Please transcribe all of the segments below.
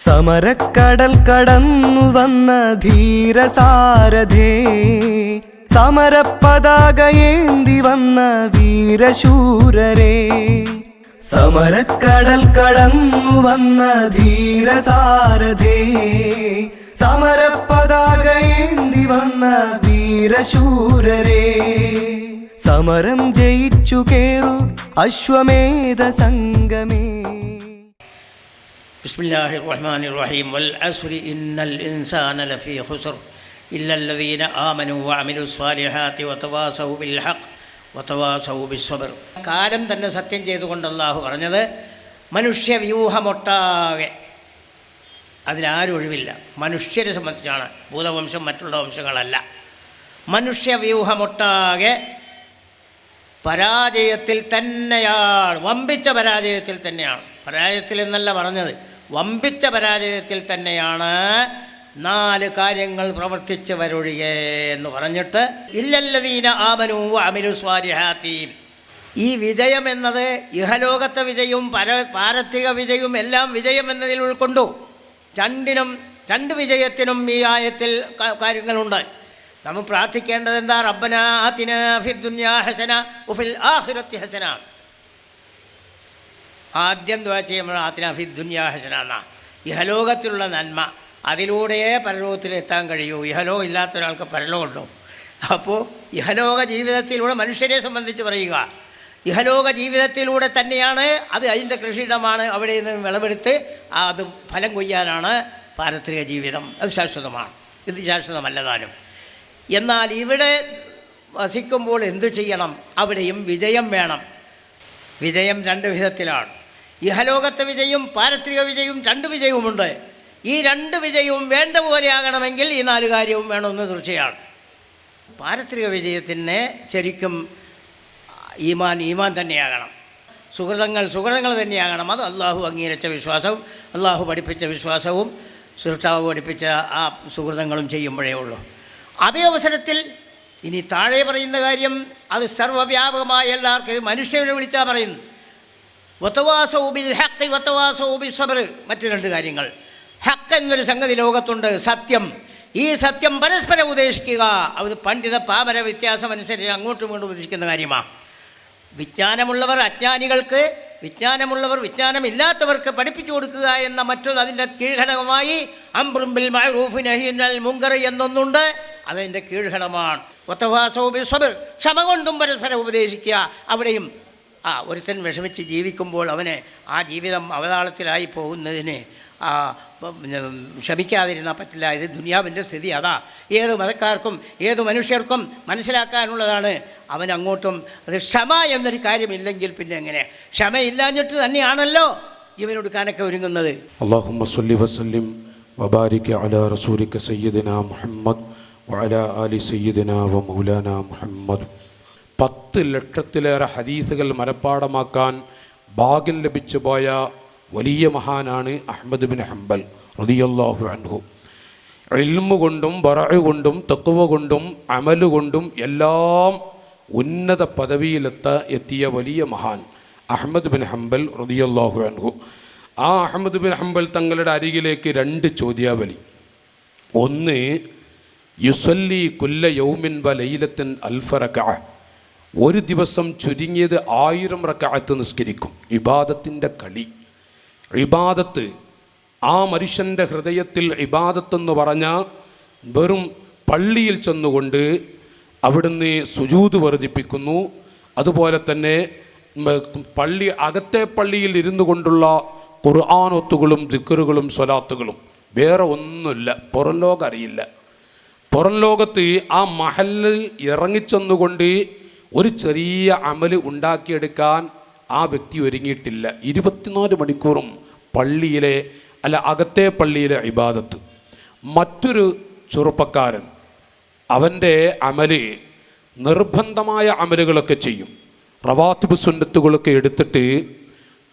സമരക്കടൽ കടന്നു വന്ന ധീരസാരഥേ, സമരപ്പതാകയേന്തി വന്ന വീരശൂരരേ. സമരക്കടൽ കടന്നു വന്ന ധീരസാരഥേ, സമരപ്പതാകയേന്തി വന്ന വീരശൂരരേ. സമരം ജയിച്ചു കേറു അശ്വമേധ സംഗമേ. ബിസ്മില്ലാഹിർ റഹ്മാനിർ റഹീം. വൽ അസ്രി ഇന്നൽ ഇൻസാന ലഫീ ഖുസ്ർ ഇല്ലല്ലദീന ആമനൂ വഅമിലുസ് സ്വാലിഹാത്തി വതവാസൗ ബിൽ ഹഖ് വതവാസൗ ബിസ്സബ്ർ. കാലം തന്നെ സത്യം ചെയ്തുകൊണ്ട് അല്ലാഹു പറഞ്ഞത് മനുഷ്യവ്യൂഹമൊട്ടാകെ അതിലാരും ഒഴിവില്ല. മനുഷ്യരെ സംബന്ധിച്ചാണ്, ഭൂതവംശം മറ്റുള്ള വംശങ്ങളല്ല. മനുഷ്യവ്യൂഹമൊട്ടാകെ പരാജയത്തിൽ തന്നെയാണ്, വമ്പിച്ച പരാജയത്തിൽ തന്നെയാണ്. പരാജയത്തിൽ എന്നല്ല പറഞ്ഞത്, വമ്പിച്ച പരാജയത്തിൽ തന്നെയാണ്. 4 കാര്യങ്ങൾ പ്രവർത്തിച്ചവരൊഴികെ എന്ന് പറഞ്ഞിട്ട് ഇല്ലല്ലദീന ആമനൂ വഅമിലു സ്വാലിഹാത്തി. ഈ വിജയം എന്നത് ഇഹലോകത്തെ വിജയവും പാരത്രിക വിജയവും എല്ലാം വിജയം എന്നതിൽ ഉൾക്കൊണ്ടു. രണ്ട് വിജയത്തിനും ഈ ആയത്തിൽ കാര്യങ്ങളുണ്ട്. നമ്മൾ പ്രാർത്ഥിക്കേണ്ടത് എന്താ? റബ്ബനാ ആതിനാ ഫിദ്ദുനിയാ ഹസന വഫിൽ ആഖിറതി ഹസന. ആദ്യം ദുആ ചെയ്യുമ്പോൾ ആതിനാ ഫിദ്ദുനിയാ ഹസന എന്നാ. ഇഹലോകത്തിലുള്ള നന്മ, അതിലൂടെ പരലോകത്തിലെത്താൻ കഴിയൂ. ഇഹലോകം ഇല്ലാത്ത ഒരാൾക്ക് പരലോകമുണ്ടോ? അപ്പോൾ ഇഹലോക ജീവിതത്തിലൂടെ മനുഷ്യരെ സംബന്ധിച്ച് പറയുക, ഇഹലോക ജീവിതത്തിലൂടെ തന്നെയാണ് അത്. അതിൻ്റെ കൃഷിയിടമാണ്. അവിടെ നിന്ന് വിളവെടുത്ത് അത് ഫലം കൊയ്യാനാണ് പാരത്രിക ജീവിതം. അത് ശാശ്വതമാണ്. ഇത് ശാശ്വതമല്ലതാനും. എന്നാൽ ഇവിടെ വസിക്കുമ്പോൾ എന്തു ചെയ്യണം? അവിടെയും വിജയം വേണം. വിജയം 2 വിധത്തിലാണ്. ഇഹലോകത്തെ വിജയവും പാരത്രിക വിജയവും 2 വിജയവുമുണ്ട്. ഈ 2 വിജയവും വേണ്ട പോലെയാകണമെങ്കിൽ ഈ 4 കാര്യവും വേണമെന്ന് തീർച്ചയാണ്. പാരത്രിക വിജയത്തിന് ശരിക്കും ഈമാൻ തന്നെയാകണം. സുഹൃതങ്ങൾ തന്നെയാകണം. അത് അള്ളാഹു അംഗീകരിച്ച വിശ്വാസവും അള്ളാഹു പഠിപ്പിച്ച വിശ്വാസവും സൃഷ്ടാവ് പഠിപ്പിച്ച ആ സുഹൃതങ്ങളും ചെയ്യുമ്പോഴേ ഉള്ളൂ. അതേ അവസരത്തിൽ ഇനി താഴെ പറയുന്ന കാര്യം അത് സർവ്വവ്യാപകമായ എല്ലാവർക്കും മനുഷ്യനെ വിളിച്ചാൽ പറയുന്നു. വതവാസൗ ബിൽ ഹഖ് വതവാസൗ ബിസ്സബ്ർ. മറ്റു 2 കാര്യങ്ങൾ. ഹഖ് എന്നൊരു സംഗതി ലോകത്തുണ്ട്, സത്യം. ഈ സത്യം പരസ്പരം ഉപദേശിക്കുക. അത് പണ്ഡിത പാമര വ്യത്യാസം അനുസരിച്ച് അങ്ങോട്ടും ഇങ്ങോട്ടും ഉപദേശിക്കുന്ന കാര്യമാണ്. വിജ്ഞാനമുള്ളവർ അജ്ഞാനികൾക്ക്, വിജ്ഞാനമുള്ളവർ വിജ്ഞാനമില്ലാത്തവർക്ക് പഠിപ്പിച്ചു കൊടുക്കുക എന്ന മറ്റൊന്ന് അതിൻ്റെ കീഴ്ഘടകമായി അംറും ബിൽ മഅറൂഫ് നഹ്യുൻ അനിൽ മുൻകർ എന്നൊന്നുണ്ട്. അതിൻ്റെ കീഴ്ഘടകമാണ്. വതവാസൗ ബിസ്സബ്ർ. ക്ഷമ കൊണ്ടും പരസ്പരം ഉപദേശിക്കുക. അവിടെയും ഒരുത്തൻ വിഷമിച്ച് ജീവിക്കുമ്പോൾ അവന് ആ ജീവിതം അവതാളത്തിലായി പോകുന്നതിന് ക്ഷമിക്കാതിരുന്നാൽ പറ്റില്ല. ഇത് ദുനിയാവിൻ്റെ സ്ഥിതി അതാ. ഏത് മതക്കാർക്കും ഏത് മനുഷ്യർക്കും മനസ്സിലാക്കാനുള്ളതാണ്. അവനങ്ങോട്ടും അത് ക്ഷമ എന്നൊരു കാര്യമില്ലെങ്കിൽ പിന്നെ എങ്ങനെ? ക്ഷമയില്ലാഞ്ഞിട്ട് തന്നെയാണല്ലോ ജീവനൊടുക്കാനൊക്കെ ഒരുങ്ങുന്നത്. അല്ലാഹുമ്മ സ്വല്ലി വസല്ലിം വബാരിക അലാ റസൂലിക സയ്യിദിനാ മുഹമ്മദ് വഅലാ ആലി സയ്യിദിനാ വ മൗലാനാ മുഹമ്മദ്. 10 ലക്ഷത്തിലേറെ ഹദീസുകൾ മനഃപ്പാഠമാക്കാൻ ഭാഗ്യം ലഭിച്ചു പോയ വലിയ മഹാനാണ് അഹ്മദ് ബിൻ ഹംബൽ റളിയല്ലാഹു അൻഹു. ഇൽമു കൊണ്ടും ബറഅ് കൊണ്ടും തഖ്വ കൊണ്ടും അമല് കൊണ്ടും എല്ലാം ഉന്നത പദവിയിലെത്തിയ വലിയ മഹാൻ അഹ്മദ് ബിൻ ഹംബൽ റളിയല്ലാഹു അൻഹു. ആ അഹ്മദ് ബിൻ ഹംബൽ തങ്ങളുടെ അരികിലേക്ക് 2 ചോദ്യാവലി. ഒന്ന്, യുസല്ലി കുല്ല യൗമിൻ വ ലൈലത്തിൻ അൽഫ റകഅ. ഒരു ദിവസം ചുരുങ്ങിയത് 1000 റകഅത്ത് നിസ്കരിക്കും. ഇബാദത്തിൻ്റെ കളി, ഇബാദത്ത്. ആ മനുഷ്യൻ്റെ ഹൃദയത്തിൽ ഇബാദത്തെന്ന് പറഞ്ഞാൽ വെറും പള്ളിയിൽ ചെന്നുകൊണ്ട് അവിടുന്ന് സുജൂദ് വർദ്ധിപ്പിക്കുന്നു. അതുപോലെ തന്നെ അകത്തെ പള്ളിയിൽ ഇരുന്നു കൊണ്ടുള്ള ഖുർആനോത്തുകളും ദിക്റുകളും സ്വലാത്തുകളും. വേറെ ഒന്നുമില്ല. പുറം ലോകം അറിയില്ല. പുറം ലോകത്ത് ആ മഹലിൽ ഇറങ്ങിച്ചെന്നുകൊണ്ട് ഒരു ചെറിയ അമല് ഉണ്ടാക്കിയെടുക്കാൻ ആ വ്യക്തി ഒരുങ്ങിയിട്ടില്ല. 24 മണിക്കൂറും അകത്തെ പള്ളിയിലെ ഇബാദത്ത്. മറ്റൊരു ചെറുപ്പക്കാരൻ അവൻ്റെ അമല് നിർബന്ധമായ അമലുകളൊക്കെ ചെയ്യും. റവാത്തിബ് സുന്നത്തുകളൊക്കെ എടുത്തിട്ട്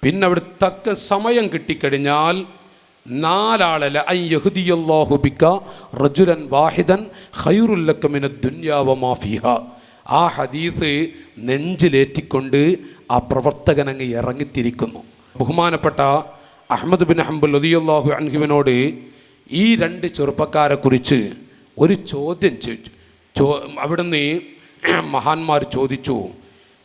പിന്നെ അവിടെ തക്ക സമയം കിട്ടിക്കഴിഞ്ഞാൽ 4 ആളല്ല അൻ യഹ്ദിയല്ലാഹു ബിക റജുലൻ വാഹിദൻ ഖൈറുൽ ലക മിനദ് ദുനിയാ വമാ ഫീഹാ. ആ ഹദീസ് നെഞ്ചിലേറ്റിക്കൊണ്ട് ആ പ്രവർത്തകനങ്ങ് ഇറങ്ങിത്തിരിക്കുന്നു. ബഹുമാനപ്പെട്ട അഹ്മദ് ബിൻ ഹംബൽ റളിയല്ലാഹു അൻഹുവിനോട് ഈ രണ്ട് ചെറുപ്പക്കാരെക്കുറിച്ച് ഒരു ചോദ്യം അവിടുന്ന് മഹാന്മാർ ചോദിച്ചു.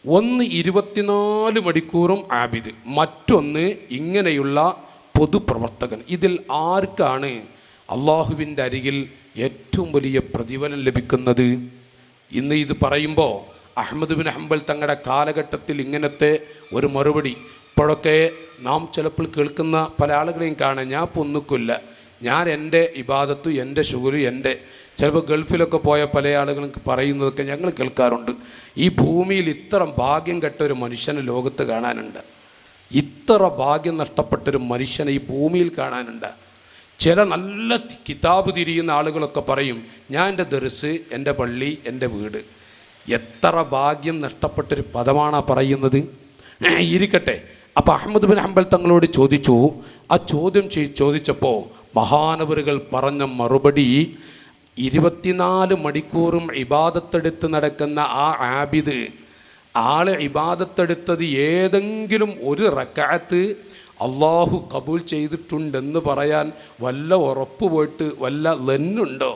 ഒന്ന് 24 മണിക്കൂറും ആബിദ്, മറ്റൊന്ന് ഇങ്ങനെയുള്ള പൊതുപ്രവർത്തകൻ. ഇതിൽ ആർക്കാണ് അള്ളാഹുവിൻ്റെ അരികിൽ ഏറ്റവും വലിയ പ്രതിഫലം ലഭിക്കുന്നത്? ഇന്ന് ഇത് പറയുമ്പോൾ അഹ്മദ് ബിൻ ഹംബൽ തങ്ങളുടെ കാലഘട്ടത്തിൽ ഇങ്ങനത്തെ ഒരു മറുപടി ഇപ്പോഴൊക്കെ നാം ചിലപ്പോൾ കേൾക്കുന്ന പല ആളുകളെയും കാണാം. ഞാൻ പൊന്നുക്കില്ല, ഞാൻ എൻ്റെ ഇബാദത്തു, എൻ്റെ ശുഗുരു, എൻ്റെ ചിലപ്പോൾ ഗൾഫിലൊക്കെ പോയ പല ആളുകൾക്ക് പറയുന്നതൊക്കെ ഞങ്ങൾ കേൾക്കാറുണ്ട്. ഈ ഭൂമിയിൽ ഇത്ര ഭാഗ്യം കെട്ട ഒരു മനുഷ്യനെ ലോകത്ത് കാണാനുണ്ട്, ഇത്ര ഭാഗ്യം നഷ്ടപ്പെട്ടൊരു മനുഷ്യനെ ഈ ഭൂമിയിൽ കാണാനുണ്ട്. ചില നല്ല കിതാബ് തിരിയുന്ന ആളുകളൊക്കെ പറയും, ഞാൻ എൻ്റെ ദർസ്, എൻ്റെ പള്ളി, എൻ്റെ വീട്. എത്ര ഭാഗ്യം നഷ്ടപ്പെട്ടൊരു പദമാണ് പറയുന്നത്. ഇരിക്കട്ടെ. അപ്പോൾ അഹ്മദ് ബിൻ ഹംബൽ തങ്ങളോട് ചോദിച്ചു. ആ ചോദ്യം ചോദിച്ചപ്പോൾ മഹാനവറുകൾ പറഞ്ഞ മറുപടി, 24 മണിക്കൂറും ഇബാദത്തെടുത്ത് നടക്കുന്ന ആ ആബിദ്, ആളെ ഇബാദത്തെടുത്തത് ഏതെങ്കിലും ഒരു റക്അത്ത് അള്ളാഹു കബൂൽ ചെയ്തിട്ടുണ്ടെന്ന് പറയാൻ വല്ല ഉറപ്പ് പോയിട്ട് വല്ല ലന്നുണ്ടോ?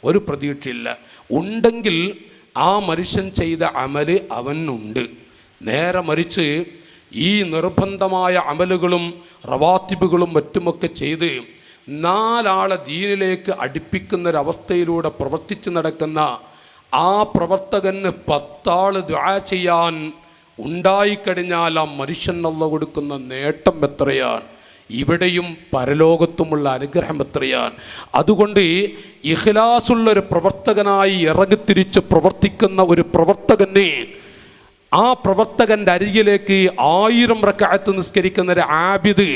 ഒരു പ്രതീക്ഷയില്ല. ഉണ്ടെങ്കിൽ ആ മനുഷ്യൻ ചെയ്ത അമല് അവനുണ്ട്. നേരെ മറിച്ച് ഈ നിർബന്ധമായ അമലുകളും റവാത്തിബുകളും മറ്റുമൊക്കെ ചെയ്ത് 4 ആളെ ദീനിലേക്ക് അടുപ്പിക്കുന്നൊരവസ്ഥയിലൂടെ പ്രവർത്തിച്ച് നടക്കുന്ന ആ പ്രവർത്തകന് 10 ആൾ ദുആ ചെയ്യാൻ ഉണ്ടായിക്കഴിഞ്ഞാൽ ആ മനുഷ്യൻ അല്ലാഹു കൊടുക്കുന്ന നേട്ടം എത്രയാണ്, ഇവിടെയും പരലോകത്തുമുള്ള അനുഗ്രഹം എത്രയാണ്. അതുകൊണ്ട് ഇഖ്ലാസുള്ളൊരു പ്രവർത്തകനായി ഇറങ്ങിത്തിരിച്ച് പ്രവർത്തിക്കുന്ന ഒരു പ്രവർത്തകനെ, ആ പ്രവർത്തകൻ്റെ അരികിലേക്ക് 1000 റക്അത്ത് നിസ്കരിക്കുന്ന ഒരു ആബിദ്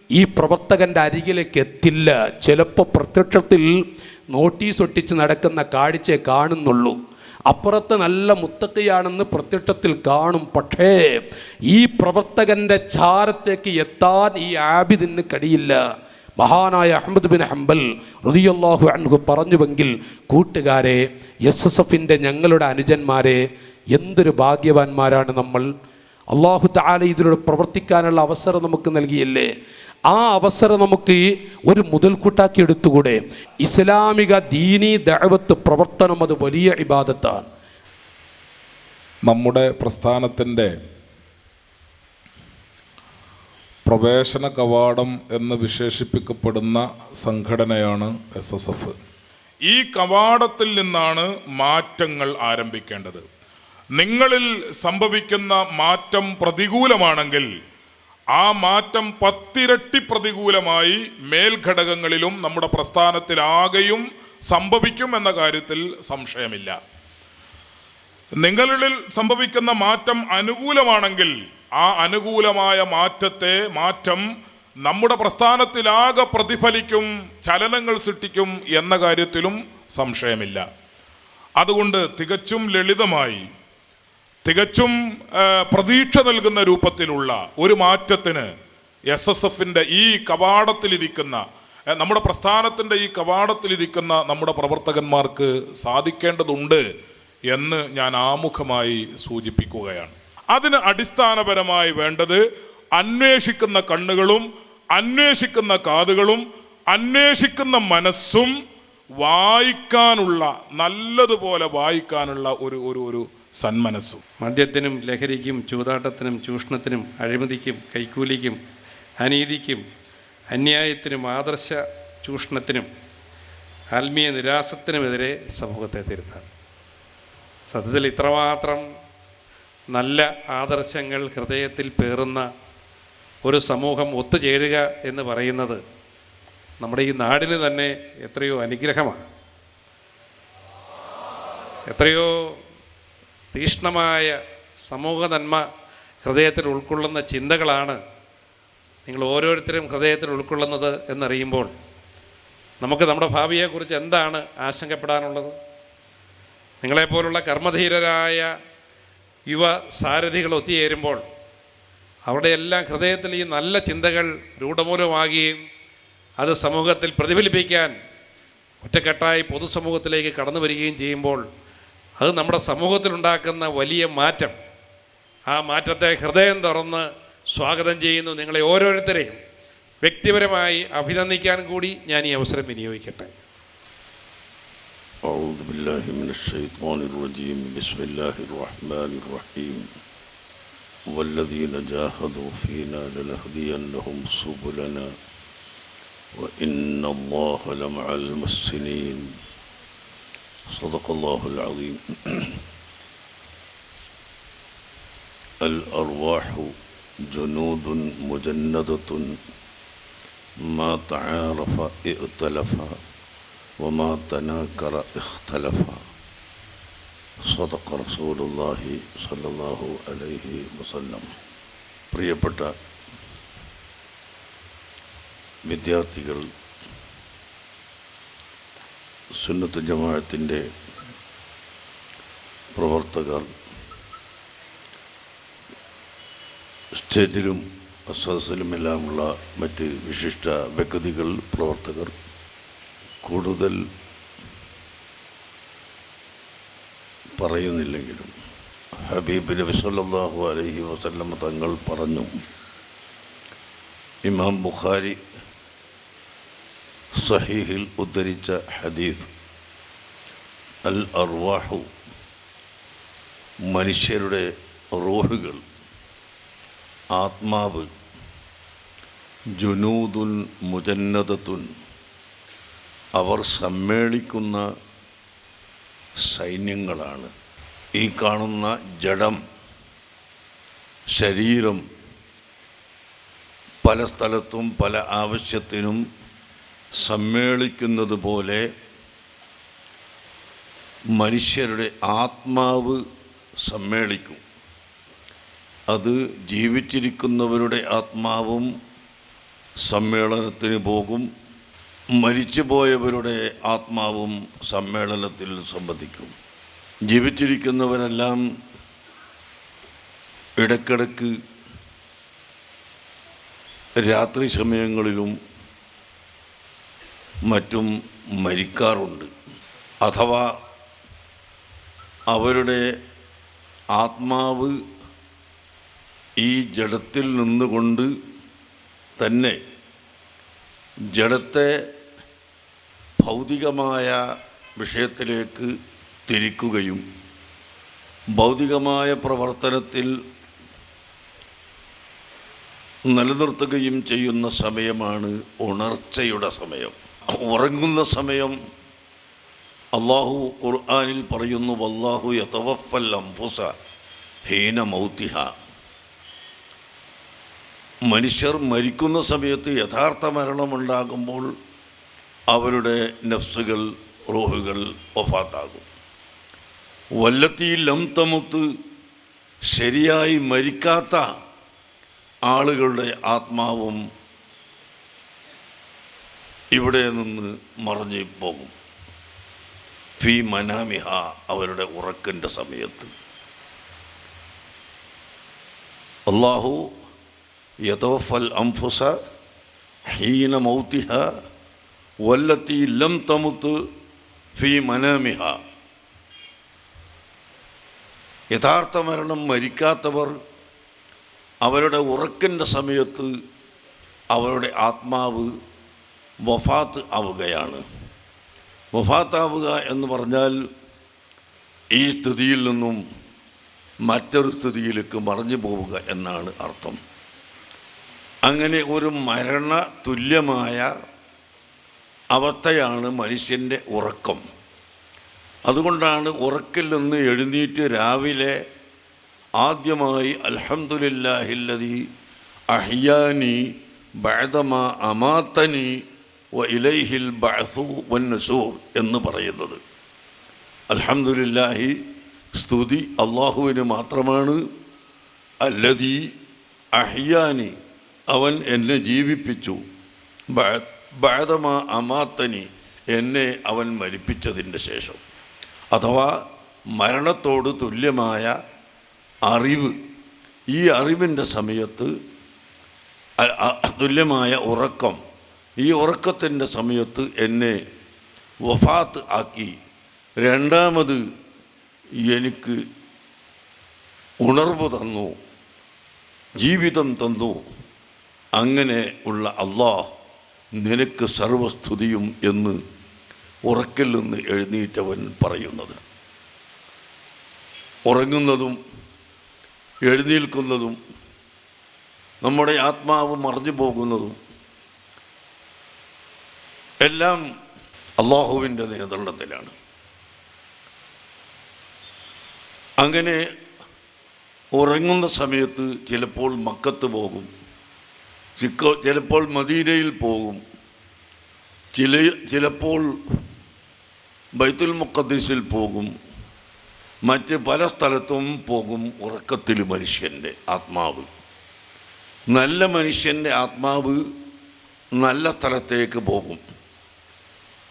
ഈ പ്രവർത്തകൻ്റെ അരികിലേക്ക് എത്തില്ല. ചിലപ്പോൾ പ്രത്യക്ഷത്തിൽ നോട്ടീസ് ഒട്ടിച്ച് നടക്കുന്ന കാഴ്ചയെ കാണുന്നുള്ളൂ. അപ്പുറത്ത് നല്ല മുത്തഖിയാണെന്ന് പ്രത്യക്ഷത്തിൽ കാണും. പക്ഷേ ഈ പ്രവർത്തകൻ്റെ ചാരത്തേക്ക് എത്താൻ ഈ ആബിദിന് കഴിയില്ല. മഹാനായ അഹ്മദ് ബിൻ ഹംബൽ റളിയല്ലാഹു അൻഹു പറഞ്ഞുവെങ്കിൽ, കൂട്ടുകാരെ, SSFൻ്റെ ഞങ്ങളുടെ അനുജന്മാരെ, എന്തൊരു ഭാഗ്യവാന്മാരാണ് നമ്മൾ. അല്ലാഹു തആല ഇതിലൂടെ പ്രവർത്തിക്കാനുള്ള അവസരം നമുക്ക് നൽകിയല്ലേ. ആ അവസരം നമുക്ക് ഒരു മുതൽക്കൂട്ടാക്കി എടുത്തുകൂടെ? ഇസ്ലാമിക ദീനീ ദഅവത്ത് പ്രവർത്തനം അത് വലിയ ഇബാദത്താണ്. നമ്മുടെ പ്രസ്ഥാനത്തിൻ്റെ പ്രവേശന കവാടം എന്ന് വിശേഷിപ്പിക്കപ്പെടുന്ന സംഘടനയാണ് SSF. ഈ കവാടത്തിൽ നിന്നാണ് മാറ്റങ്ങൾ ആരംഭിക്കേണ്ടത്. നിങ്ങളിൽ സംഭവിക്കുന്ന മാറ്റം പ്രതികൂലമാണെങ്കിൽ ആ മാറ്റം 10 ഇരട്ടി പ്രതികൂലമായി മേൽഘടകങ്ങളിലും നമ്മുടെ പ്രസ്ഥാനത്തിലാകെയും സംഭവിക്കും എന്ന കാര്യത്തിൽ സംശയമില്ല. നിങ്ങളിൽ സംഭവിക്കുന്ന മാറ്റം അനുകൂലമാണെങ്കിൽ ആ അനുകൂലമായ മാറ്റം നമ്മുടെ പ്രസ്ഥാനത്തിലാകെ പ്രതിഫലിക്കും, ചലനങ്ങൾ സൃഷ്ടിക്കും എന്ന കാര്യത്തിലും സംശയമില്ല. അതുകൊണ്ട് തികച്ചും ലളിതമായി, തികച്ചും പ്രതീക്ഷ നൽകുന്ന രൂപത്തിലുള്ള ഒരു മാറ്റത്തിന് SSFൻ്റെ ഈ കവാടത്തിലിരിക്കുന്ന, നമ്മുടെ പ്രസ്ഥാനത്തിൻ്റെ ഈ കവാടത്തിലിരിക്കുന്ന നമ്മുടെ പ്രവർത്തകന്മാർക്ക് സാധിക്കേണ്ടതുണ്ട് എന്ന് ഞാൻ ആമുഖമായി സൂചിപ്പിക്കുകയാണ്. അതിന് അടിസ്ഥാനപരമായി വേണ്ടത് അന്വേഷിക്കുന്ന കണ്ണുകളും അന്വേഷിക്കുന്ന കാതുകളും അന്വേഷിക്കുന്ന മനസ്സും വായിക്കാനുള്ള, നല്ലതുപോലെ വായിക്കാനുള്ള ഒരു സന്മനസ്സും. മദ്യത്തിനും ലഹരിക്കും ചൂതാട്ടത്തിനും ചൂഷണത്തിനും അഴിമതിക്കും കൈക്കൂലിക്കും അനീതിക്കും അന്യായത്തിനും ആദർശ ചൂഷണത്തിനും ആത്മീയ നിരാസത്തിനുമെതിരെ സമൂഹത്തെ തിരുത്താൻ. സത്യത്തിൽ ഇത്രമാത്രം നല്ല ആദർശങ്ങൾ ഹൃദയത്തിൽ പേറുന്ന ഒരു സമൂഹം ഒത്തുചേരുക എന്ന് പറയുന്നത് നമ്മുടെ ഈ നാടിന് തന്നെ എത്രയോ അനുഗ്രഹമാണ്. എത്രയോ തീക്ഷ്ണമായ സമൂഹ നന്മ ഹൃദയത്തിൽ ഉൾക്കൊള്ളുന്ന ചിന്തകളാണ് നിങ്ങൾ ഓരോരുത്തരും ഹൃദയത്തിൽ ഉൾക്കൊള്ളുന്നത് എന്നറിയുമ്പോൾ നമുക്ക് നമ്മുടെ ഭാവിയെക്കുറിച്ച് എന്താണ് ആശങ്കപ്പെടാനുള്ളത്? നിങ്ങളെപ്പോലുള്ള കർമ്മധീരരായ യുവ സാരഥികൾ ഒത്തുചേരുമ്പോൾ അവരുടെ എല്ലാം ഹൃദയത്തിൽ ഈ നല്ല ചിന്തകൾ രൂഢമൂലമാകുകയും അത് സമൂഹത്തിൽ പ്രതിഫലിപ്പിക്കാൻ ഒറ്റക്കെട്ടായി പൊതുസമൂഹത്തിലേക്ക് കടന്നു വരികയും ചെയ്യുമ്പോൾ അത് നമ്മുടെ സമൂഹത്തിലുണ്ടാക്കുന്ന വലിയ മാറ്റം, ആ മാറ്റത്തെ ഹൃദയം തുറന്ന് സ്വാഗതം ചെയ്യുന്നു. നിങ്ങളെ ഓരോരുത്തരെയും വ്യക്തിപരമായി അഭിനന്ദിക്കാൻ കൂടി ഞാൻ ഈ അവസരം വിനിയോഗിക്കട്ടെ. أعوذ بالله من الشيطان الرجيم بسم الله الرحمن الرحيم والذين جاهدوا فينا لنهدينهم سبلنا وإن الله لمع المحسنين صدق الله العظيم. الأرواح جنود مجندة ما تعارف ائتلف وما تناكر اختلف صدق رسول الله صلى الله عليه وسلم. പ്രിയപ്പെട്ട വിദ്യാർത്ഥികൾ, സുന്നത്ത് ജമാഅത്തിൻ്റെ പ്രവർത്തകർ, സ്റ്റേജിലും സദസ്സിലുമെല്ലാമുള്ള മറ്റ് വിശിഷ്ട വ്യക്തികൾ, പ്രവർത്തകർ, കൂടുതൽ പറയുന്നില്ലെങ്കിലും ഹബീബ് നബി സല്ലല്ലാഹു അലൈഹി വസല്ലം തങ്ങൾ പറഞ്ഞു, ഇമാം ബുഖാരി സഹീഹിൽ ഉദ്ധരിച്ച ഹദീസ്, അൽ അർവാഹു, മനുഷ്യരുടെ റൂഹുകൾ, ആത്മാവ്, ജുനൂദുൻ മുജന്നദത്തുൻ, അവർ സമ്മേളിക്കുന്ന സൈന്യങ്ങളാണ്. ഈ കാണുന്ന ജഡം, ശരീരം പല സ്ഥലത്തും പല ആവശ്യത്തിനും സമ്മേളിക്കുന്നത് പോലെ മനുഷ്യരുടെ ആത്മാവ് സമ്മേളിക്കും. അത് ജീവിച്ചിരിക്കുന്നവരുടെ ആത്മാവും സമ്മേളനത്തിന് പോകും, മരിച്ചുപോയവരുടെ ആത്മാവും സമ്മേളനത്തിൽ സംബന്ധിക്കും. ജീവിച്ചിരിക്കുന്നവരെല്ലാം ഇടയ്ക്കിടയ്ക്ക് രാത്രി സമയങ്ങളിലും മറ്റും മരിക്കാറുണ്ട്. അഥവാ അവരുടെ ആത്മാവ് ഈ ജഡത്തിൽ നിന്നുകൊണ്ട് തന്നെ ജഡത്തെ ഭൗതികമായ വിഷയത്തിലേക്ക് തിരിക്കുകയും ഭൗതികമായ പ്രവർത്തനത്തിൽ നിലനിർത്തുകയും ചെയ്യുന്ന സമയമാണ് ഉണർച്ചയുടെ സമയം. ഉറങ്ങുന്ന സമയം അല്ലാഹു ഖുർആനിൽ പറയുന്നു, വല്ലാഹു യതവഫൽ അൻഫുസ ഹീന മൗതിഹ. മനുഷ്യർ മരിക്കുന്ന സമയത്ത് യഥാർത്ഥ മരണമുണ്ടാകുമ്പോൾ അവരുടെ നഫ്സുകൾ, റൂഹുകൾ വഫാത്താകും. വല്ലത്തി ലം തമുത്ത്, ശരിയായി മരിക്കാത്ത ആളുകളുടെ ആത്മാവും ഇവിടെ നിന്ന് മറഞ്ഞു പോകും. ഫീ മനാമിഹ, അവരുടെ ഉറക്കിൻ്റെ സമയത്ത്. അല്ലാഹു യതവഫൽ അൻഫുസ ഹീന മൗതിഹ വല്ലത്തി ലം തമുത്ത് ഫീ മനാമിഹ. യഥാർത്ഥ മരണം മരിക്കാത്തവർ അവരുടെ ഉറക്കിൻ്റെ സമയത്ത് അവരുടെ ആത്മാവ് വഫാത്ത് ആവുകയാണ്. വഫാത്താവുക എന്ന് പറഞ്ഞാൽ ഈ സ്ഥിതിയിൽ നിന്നും മറ്റൊരു സ്ഥിതിയിലേക്ക് മറഞ്ഞു പോവുക എന്നാണ് അർത്ഥം. അങ്ങനെ ഒരു മരണ തുല്യമായ അവസ്ഥയാണ് മനുഷ്യൻ്റെ ഉറക്കം. അതുകൊണ്ടാണ് ഉറക്കിൽ നിന്ന് എഴുന്നേറ്റ് രാവിലെ ആദ്യമായി അൽഹംദുലില്ലാഹില്ലദീ അഹ്യാനി ബഅദമാ അമാതനി വ ഇലൈഹിൽ ബഅ്സു വന്നുശൂർ എന്ന് പറയുന്നത്. അൽഹംദുലില്ലാഹി, സ്തുതി അള്ളാഹുവിന് മാത്രമാണ്. അല്ലദീ അഹ്യാനി, അവൻ എന്നെ ജീവിപ്പിച്ചു. ബഅദമാ അമാതനി, എന്നെ അവൻ മരിപ്പിച്ചതിൻ്റെ ശേഷം. അഥവാ മരണത്തോട് തുല്യമായ അറിവ്, ഈ അറിവിൻ്റെ സമയത്ത് തുല്യമായ ഉറക്കം, ഈ ഉറക്കത്തിൻ്റെ സമയത്ത് എന്നെ വഫാത്ത് ആക്കി രണ്ടാമത് എനിക്ക് ഉണർവ് തന്നു, ജീവിതം തന്നു. അങ്ങനെ ഉള്ള അല്ലാഹ് നിനക്ക് സർവസ്തുതിയും എന്ന് ഉറക്കിൽ നിന്ന് എഴുന്നേറ്റവൻ പറയുന്നത്. ഉറങ്ങുന്നതും എഴുന്നേൽക്കുന്നതും നമ്മുടെ ആത്മാവ് മറഞ്ഞു പോകുന്നതും എല്ലാം അല്ലാഹുവിൻ്റെ നിയന്ത്രണത്തിലാണ്. അങ്ങനെ ഉറങ്ങുന്ന സമയത്ത് ചിലപ്പോൾ മക്കത്ത് പോകും, ചിലപ്പോൾ മദീനയിൽ പോകും, ചിലപ്പോൾ ബൈത്തുൽ മുഖദ്ദിസിൽ പോകും, മറ്റ് പല സ്ഥലത്തും പോകും. ഉറക്കത്തിൽ മനുഷ്യൻ്റെ ആത്മാവ്, നല്ല മനുഷ്യൻ്റെ ആത്മാവ് നല്ല സ്ഥലത്തേക്ക് പോകും.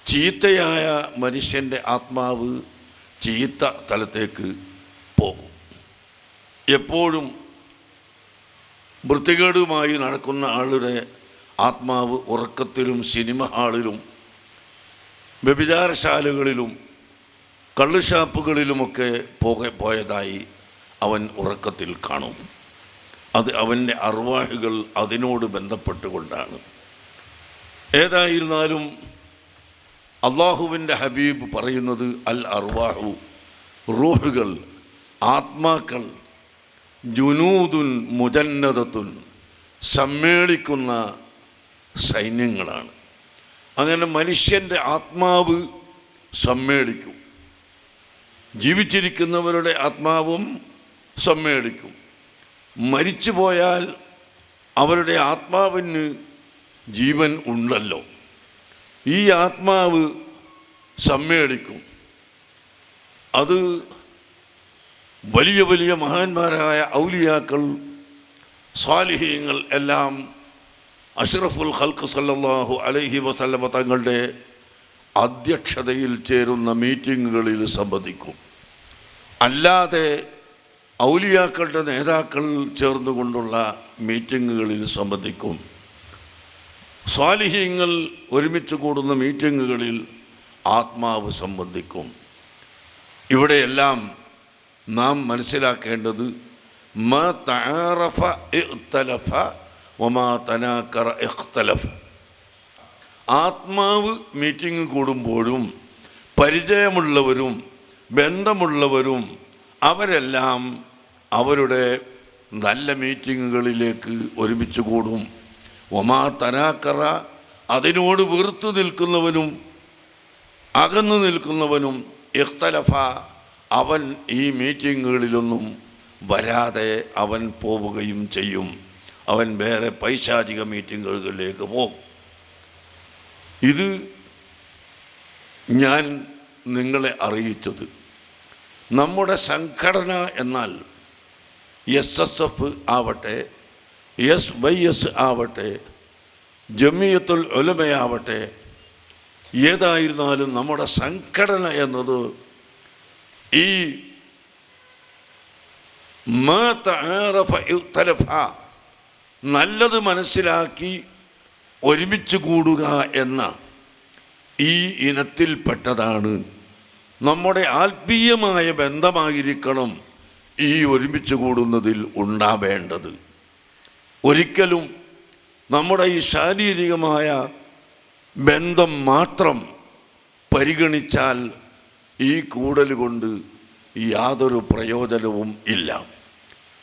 ചീത്തയായ മനുഷ്യൻ്റെ ആത്മാവ് ചീത്ത സ്ഥലത്തേക്ക് പോകും. എപ്പോഴും വൃത്തികേടുമായി നടക്കുന്ന ആളുടെ ആത്മാവ് ഉറക്കത്തിലും സിനിമ ഹാളിലും വ്യഭിചാരശാലകളിലും കള്ളുഷാപ്പുകളിലുമൊക്കെ പോയതായി അവൻ ഉറക്കത്തിൽ കാണും. അത് അവൻ്റെ അർവാഹുകൾ അതിനോട് ബന്ധപ്പെട്ടുകൊണ്ടാണ്. ഏതായിരുന്നാലും അള്ളാഹുവിൻ്റെ ഹബീബ് പറയുന്നത് അൽ അർവാഹു, റൂഹുകൾ, ആത്മാക്കൾ, ജുനൂദുൻ മുജന്നദത്തുൻ, സമ്മേളിക്കുന്ന സൈന്യങ്ങളാണ്. അങ്ങനെ മനുഷ്യൻ്റെ ആത്മാവ് സമ്മേളിക്കും, ജീവിച്ചിരിക്കുന്നവരുടെ ആത്മാവും സമ്മേളിക്കും. മരിച്ചു പോയാൽ അവരുടെ ആത്മാവിന് ജീവൻ ഉണ്ടല്ലോ, ഈ ആത്മാവ് സമ്മേളിക്കും. അത് വലിയ വലിയ മഹാന്മാരായ ഔലിയാക്കൾ, സ്വാലിഹീങ്ങൾ എല്ലാം അഷ്റഫുൽ ഖൽഖ് സല്ലല്ലാഹു അലൈഹി വസല്ലമ തങ്ങളുടെ അധ്യക്ഷതയിൽ ചേരുന്ന മീറ്റിങ്ങുകളിൽ സംബന്ധിക്കും. അല്ലാതെ ഔലിയാക്കളുടെ നേതാക്കൾ ചേർന്നുകൊണ്ടുള്ള മീറ്റിങ്ങുകളിൽ സംബന്ധിക്കും. സ്വാലിഹീങ്ങൾ ഒരുമിച്ച് കൂടുന്ന മീറ്റിങ്ങുകളിൽ ആത്മാവ് സംബന്ധിക്കും. ഇവിടെയെല്ലാം നാം മനസ്സിലാക്കേണ്ടത് മാ തആറഫ ഇഖ്തലഫ വമാ തനാക്കറ ഇഖ്തലഫ. ആത്മാവ് മീറ്റിംഗ് കൂടുമ്പോഴും പരിചയമുള്ളവരും ബന്ധമുള്ളവരും അവരെല്ലാം അവരുടെ നല്ല മീറ്റിങ്ങുകളിലേക്ക് ഒരുമിച്ച് കൂടും. ഒമാ തനാക്കറ, അതിനോട് വെറുത്തു നിൽക്കുന്നവനും അകന്നു നിൽക്കുന്നവനും ഇഖ്തലഫ, അവൻ ഈ മീറ്റിങ്ങുകളിലൊന്നും വരാതെ അവൻ പോവുകയും ചെയ്യും. അവൻ വേറെ പൈശാചിക മീറ്റിങ്ങുകളിലേക്ക് പോകും. ഇത് ഞാൻ നിങ്ങളെ അറിയിച്ചത്. നമ്മുടെ സംഘടന എന്നാൽ SSF ആവട്ടെ, SYS ആവട്ടെ, ജമിയത്തുൽ ഉലമയാവട്ടെ, ഏതായിരുന്നാലും നമ്മുടെ സംഘടന എന്നത് ഈ മാ തആറഫ ഇഖ്തലഫ, നല്ലത് മനസ്സിലാക്കി ഒരുമിച്ച് കൂടുക എന്ന ഈ ഇനത്തിൽപ്പെട്ടതാണ്. നമ്മുടെ ആത്മീയമായ ബന്ധമായിരിക്കണം ഈ ഒരുമിച്ച് കൂടുന്നതിൽ ഉണ്ടാവേണ്ടത്. ഒരിക്കലും നമ്മുടെ ഈ ശാരീരികമായ ബന്ധം മാത്രം പരിഗണിച്ചാൽ ഈ കൂടൽ കൊണ്ട് യാതൊരു പ്രയോജനവും ഇല്ല.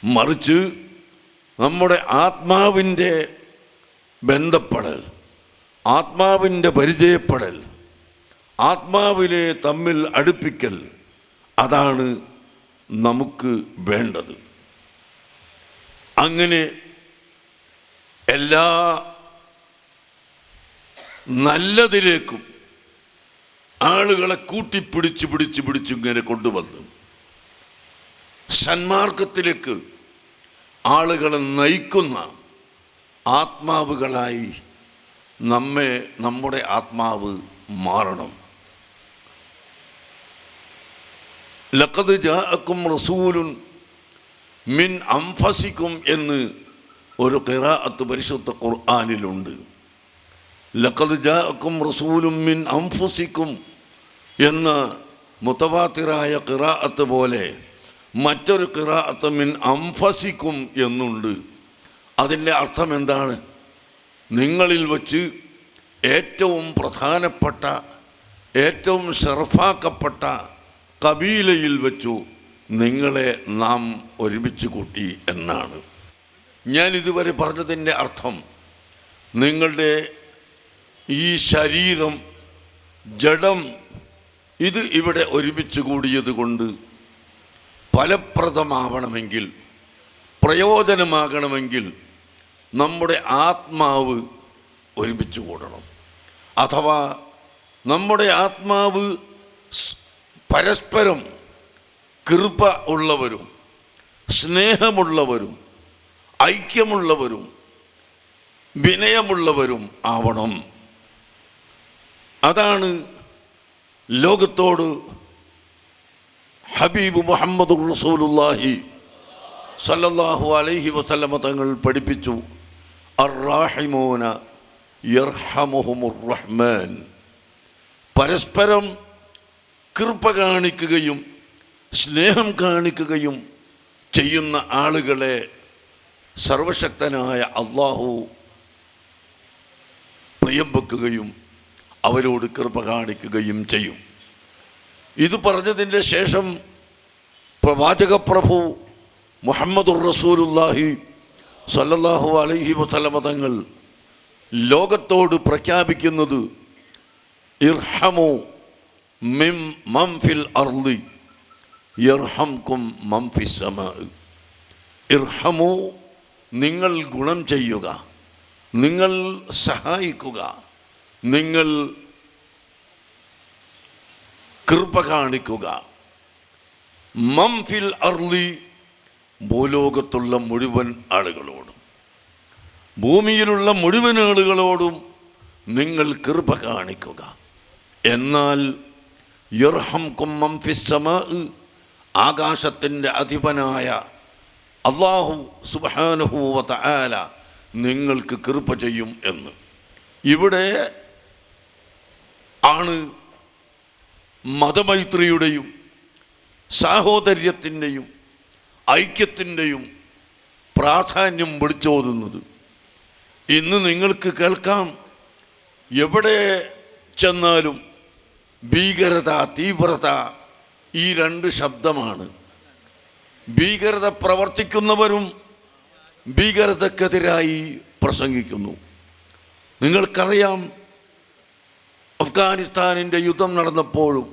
മറിച്ച് നമ്മുടെ ആത്മാവിൻ്റെ ബന്ധപ്പെടൽ, ആത്മാവിൻ്റെ പരിചയപ്പെടൽ, ആത്മാവിനെ തമ്മിൽ അടുപ്പിക്കൽ, അതാണ് നമുക്ക് വേണ്ടത്. അങ്ങനെ എല്ലാ നല്ലതിലേക്കും ആളുകളെ കൂട്ടിപ്പിടിച്ച് ഇങ്ങനെ കൊണ്ടുവന്ന് സന്മാർഗത്തിലേക്ക് ആളുകളെ നയിക്കുന്ന ആത്മാവുകളായി നമ്മുടെ ആത്മാവ് മാറണം. ലഖദ് ജാഅക്കും റസൂലുൻ മിൻ അൻഫസിക്കും എന്ന് ഒരു ഖിറാഅത്ത് പരിശുദ്ധ ഖുർആനിലുണ്ട്. ലഖദ് ജാഅക്കും റസൂലുൻ മിൻ അൻഫുസിക്കും എന്ന മുതവാത്തിറായ ഖിറാഅത്ത് പോലെ മറ്റൊരു ഖിറാഅത്ത് മിൻ അൻഫസിക്കും എന്നുണ്ട്. അതിൻ്റെ അർത്ഥം എന്താണ്? നിങ്ങളിൽ വച്ച് ഏറ്റവും പ്രധാനപ്പെട്ട, ഏറ്റവും ഷറഫാക്കപ്പെട്ട കബീലയിൽ വെച്ചു നിങ്ങളെ നാം ഒരുമിച്ച് കൂട്ടി എന്നാണ്. ഞാൻ ഇതുവരെ പറഞ്ഞതിൻ്റെ അർത്ഥം, നിങ്ങളുടെ ഈ ശരീരം, ജഡം, ഇത് ഇവിടെ ഒരുമിച്ച് കൂടിയത് കൊണ്ട് ഫലപ്രദമാവണമെങ്കിൽ, പ്രയോജനമാകണമെങ്കിൽ നമ്മുടെ ആത്മാവ് ഒരുമിച്ച് കൂടണം. അഥവാ നമ്മുടെ ആത്മാവ് പരസ്പരം കൃപ ഉള്ളവരും സ്നേഹമുള്ളവരും ഐക്യമുള്ളവരും വിനയമുള്ളവരും ആവണം. അതാണ് ലോകത്തോട് ഹബീബ് മുഹമ്മദ് റസൂലുള്ളാഹി സല്ലല്ലാഹു അലൈഹി വസല്ലമ തങ്ങൾ പഠിപ്പിച്ചു. അർറാഹിമൂന യർഹമുഹുമുർ റഹ്മാൻ. പരസ്പരം കൃപ കാണിക്കുകയും സ്നേഹം കാണിക്കുകയും ചെയ്യുന്ന ആളുകളെ സർവശക്തനായ അള്ളാഹു പ്രിയം വെക്കുകയും അവരോട് കൃപ കാണിക്കുകയും ചെയ്യും. ഇത് പറഞ്ഞതിൻ്റെ ശേഷം പ്രവാചക പ്രഭു മുഹമ്മദുർ റസൂലുള്ളാഹി സല്ലല്ലാഹു അലൈഹി വസല്ലമ തങ്ങൾ ലോകത്തോട് പ്രഖ്യാപിക്കുന്നത് ഇർഹമു മിം മൻ ഫിൽ അർളി യർഹംകും മൻ ഫിസ് സമാ. ഇർഹമു, നിങ്ങൾ ഗുണം ചെയ്യുക, നിങ്ങൾ സഹായിക്കുക, നിങ്ങൾ കൃപ കാണിക്കുക. മൻ ഫിൽ അർളി, ഭൂലോകത്തുള്ള മുഴുവൻ ആളുകളോടും, ഭൂമിയിലുള്ള മുഴുവൻ ആളുകളോടും നിങ്ങൾ കൃപ കാണിക്കുക. എന്നാൽ യർഹംകും മൻ ഫിസ് സമാ, ആകാശത്തിൻ്റെ അധിപനായ അല്ലാഹു സുബ്ഹാനഹു വ തആല നിങ്ങൾക്ക് കൃപ ചെയ്യും എന്ന്. ഇവിടെ ആണ് മതമൈത്രിയുടെയും സാഹോദര്യത്തിൻ്റെയും ഐക്യത്തിൻ്റെയും പ്രാധാന്യം വിളിച്ചോതുന്നത്. ഇന്ന് നിങ്ങൾക്ക് കേൾക്കാം, എവിടെ ചെന്നാലും ഭീകരത, തീവ്രത, ഈ രണ്ട് ശബ്ദമാണ്. ഭീകരത പ്രവർത്തിക്കുന്നവരും ഭീകരതക്കെതിരായി പ്രസംഗിക്കുന്നു. നിങ്ങൾക്കറിയാം, അഫ്ഗാനിസ്ഥാനിൻ്റെ യുദ്ധം നടന്നപ്പോഴും